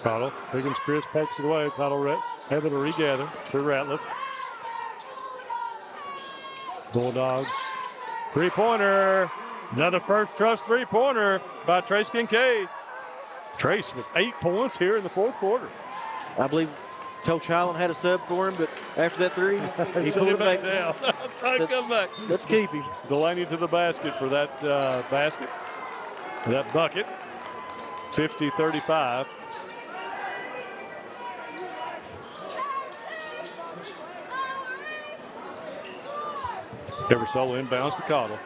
Cottle. Higgins, Chris pokes it away. Cottle able to regather to Ratliff. Bulldogs. 3-pointer. Another first trust three-pointer by Trace Kincaid. Trace with 8 points here in the fourth quarter. I believe Coach Highland had a sub for him, but after that three, he pulled it back down. Come back. Let's keep him. Delaney to the basket for that that bucket. 50-35. Eversole inbounds to Cottle.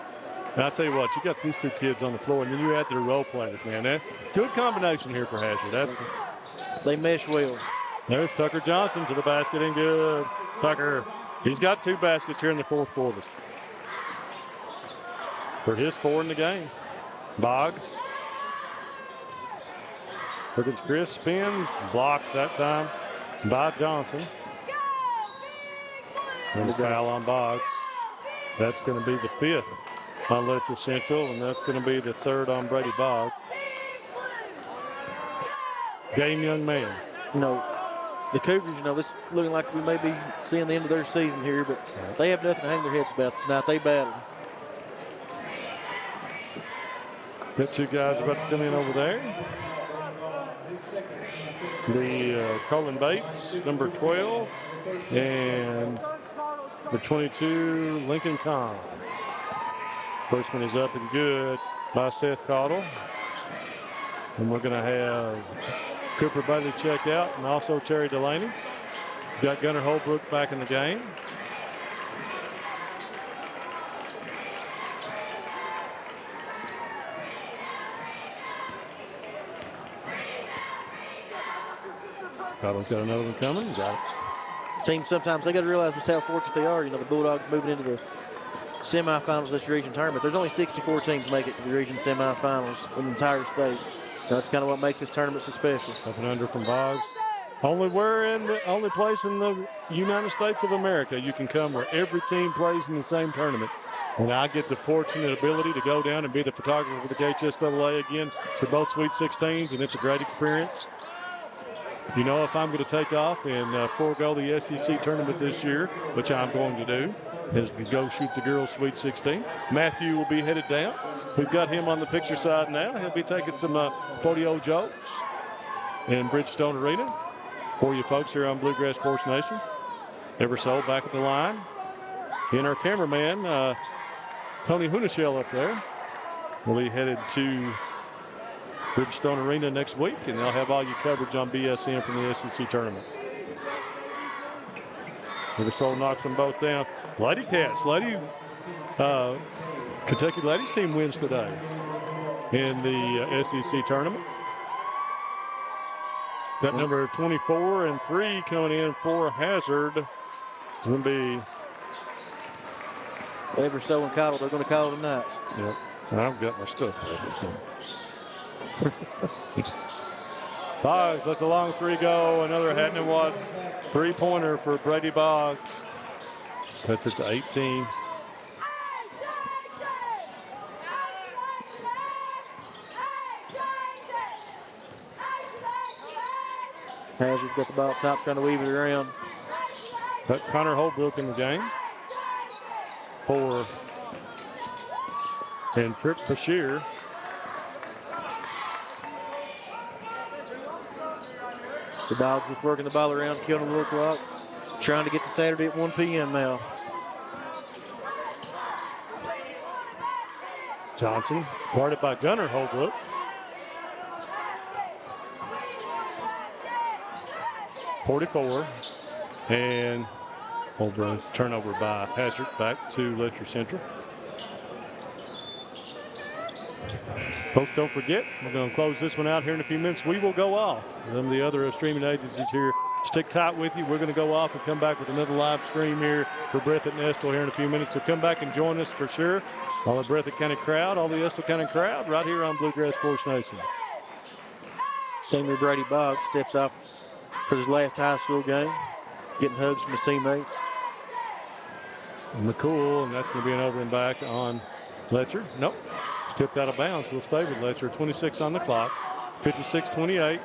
And I'll tell you what, you got these two kids on the floor, and then you add their role players, man. That good combination here for Hazard. They mesh well. There's Tucker Johnson to the basket and good. Tucker, he's got 2 baskets here in the fourth quarter. For his 4 in the game. Boggs. Perkins Chris spins, blocked that time by Johnson. And the foul on Boggs. That's going to be the 5th on Letcher Central, and that's going to be the 3rd on Brady Boggs. Game young man. The Cougars, this looking like we may be seeing the end of their season here, but they have nothing to hang their heads about tonight. They battled. Got 2 guys about to come in over there. The Colin Bates, number 12, and the 22, Lincoln Kahn. First one is up and good by Seth Cottle. And we're going to have Cooper Bailey checked out, and also Terry Delaney. Got Gunnar Holbrook back in the game. Cottle's got another one coming. He's got it. Teams sometimes they got to realize just how fortunate they are. The Bulldogs moving into the semifinals this region tournament. There's only 64 teams make it to the region semifinals in the entire state. That's kind of what makes this tournament so special. Nothing under from Boggs. Only place in the United States of America you can come where every team plays in the same tournament. And I get the fortunate ability to go down and be the photographer for the KHSAA again for both Sweet 16s, and it's a great experience. If I'm going to take off and forego the SEC tournament this year, which I'm going to do, is to go shoot the girls' Sweet 16. Matthew will be headed down. We've got him on the picture side now. He'll be taking some 40-0 jokes in Bridgestone Arena for you folks here on Bluegrass Sports Nation. Eversole back at the line. And our cameraman, Tony Hunishell up there, will be headed to Bridgestone Arena next week, and they'll have all your coverage on BSN from the SEC tournament. Eversole knocks them both down. Lady Cats, Kentucky ladies team wins today in the SEC tournament. Got number 24 and 3 coming in for Hazard. It's going to be Eversole and Cottle. They're going to call it a night. Yep. I've got my stuff. Boggs, that's a long 3 go. Another Hatton Watts 3-pointer for Brady Boggs. Cuts it to 18. Hazard's got the ball up top, trying to weave it around. Got Connor Holbrook in the game for and Trip Bashir. The Dogs just working the ball around, killing a little clock, trying to get to Saturday at 1 p.m. now. Johnson, guarded by Gunnar Holbrook. .44, and Holbrook turnover by Hazard back to Letcher Central. Folks, don't forget, we're going to close this one out here in a few minutes. We will go off. Some of the other streaming agencies here, stick tight with you. We're going to go off and come back with another live stream here for Breathitt and Estill here in a few minutes. So come back and join us for sure. All the Breathitt County crowd, all the Estill County crowd, right here on Bluegrass Sports Nation. Senior Brady Boggs steps off for his last high school game, getting hugs from his teammates. McCool, and that's going to be an over and back on Letcher. Nope. Tipped out of bounds. We'll stay with Letcher. 26 on the clock. 56-28.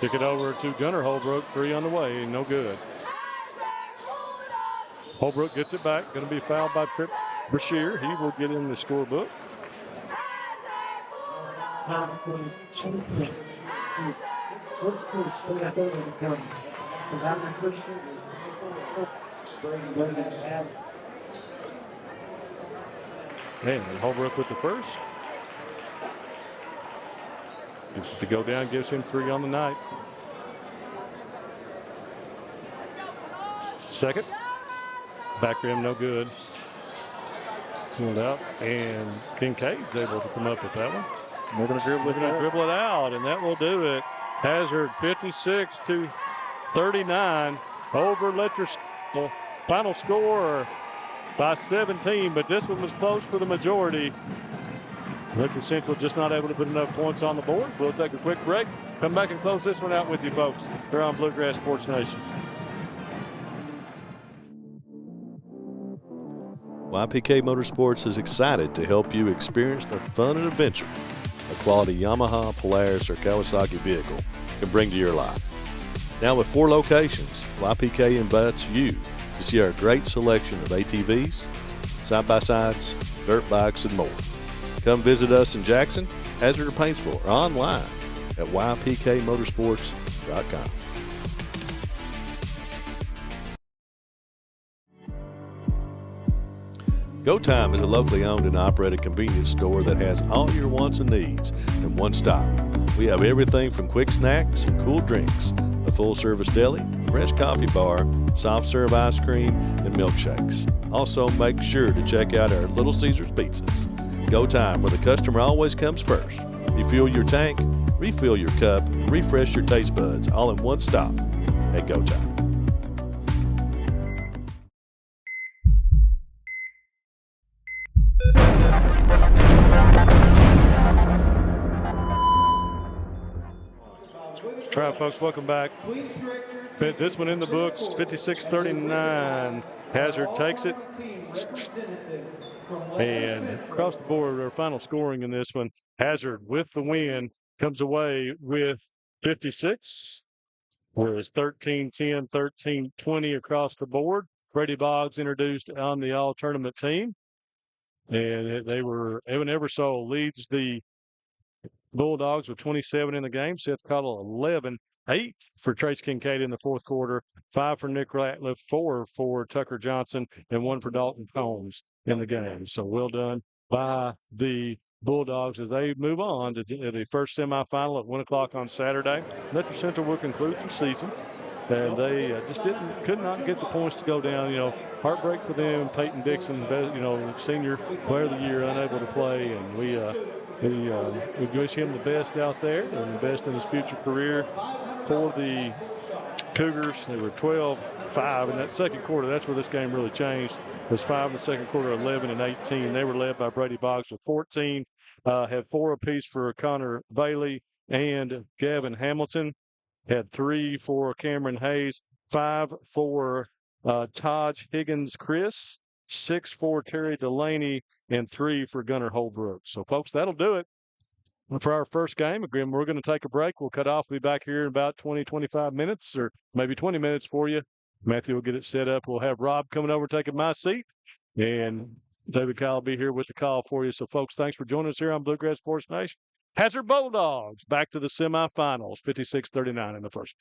Kick it over to Gunner Holbrook. 3 on the way. No good. Holbrook gets it back. Going to be fouled by Trip Brashear. He will get in the scorebook. And Holbrook with the first. Gets to go down, gives him 3 on the night. Second. Back rim, no good. Pulled out, and Kincaid's able to come up with that one. They're going to dribble it out. Dribble it out, and that will do it. Hazard 56-39 over Letcher. Final score by 17, but this one was close for the majority. Letcher Central just not able to put enough points on the board. We'll take a quick break. Come back and close this one out with you folks here on Bluegrass Sports Nation. YPK Motorsports is excited to help you experience the fun and adventure a quality Yamaha, Polaris, or Kawasaki vehicle can bring to your life. Now with 4 locations, YPK invites you to see our great selection of ATVs, side-by-sides, dirt bikes, and more. Come visit us in Jackson, Hazard, or Paintsville, or online at ypkmotorsports.com. Go Time is a locally owned and operated convenience store that has all your wants and needs in one stop. We have everything from quick snacks and cool drinks, a full-service deli, fresh coffee bar, soft-serve ice cream, and milkshakes. Also, make sure to check out our Little Caesars pizzas. Go Time, where the customer always comes first. Refuel your tank, refill your cup, and refresh your taste buds all in one stop at Go Time. All right, folks, welcome back. This one in the books, 56-39. Hazard takes it. And across the board, our final scoring in this one, Hazard with the win comes away with 56, whereas 13-10, 13-20 across the board. Brady Boggs introduced on the all-tournament team. And Evan Eversole leads the Bulldogs with 27 in the game. Seth Cottle 11, 8 for Trace Kincaid in the fourth quarter, 5 for Nick Ratliff, 4 for Tucker Johnson, and 1 for Dalton Combs in the game. So well done by the Bulldogs as they move on to the first semifinal at 1 o'clock on Saturday. Letcher Central will conclude their season. And they just could not get the points to go down. You know, heartbreak for them. Peyton Dixon, you know, senior player of the year, unable to play. And we wish him the best out there and the best in his future career. For the Cougars, they were 12-5 in that second quarter. That's where this game really changed. It was 5 in the second quarter, 11 and 18. They were led by Brady Boggs with 14. Had 4 apiece for Connor Bailey and Gavin Hamilton. Had 3 for Cameron Hayes, 5 for Taj Higgins Chris, 6 for Terry Delaney, and 3 for Gunnar Holbrook. So, folks, that'll do it for our first game. Again, we're going to take a break. We'll cut off. We'll be back here in about 20, 25 minutes, or maybe 20 minutes for you. Matthew will get it set up. We'll have Rob coming over taking my seat, and David Kyle will be here with the call for you. So, folks, thanks for joining us here on Bluegrass Sports Nation. Hazard Bulldogs back to the semifinals, 56-39 in the first.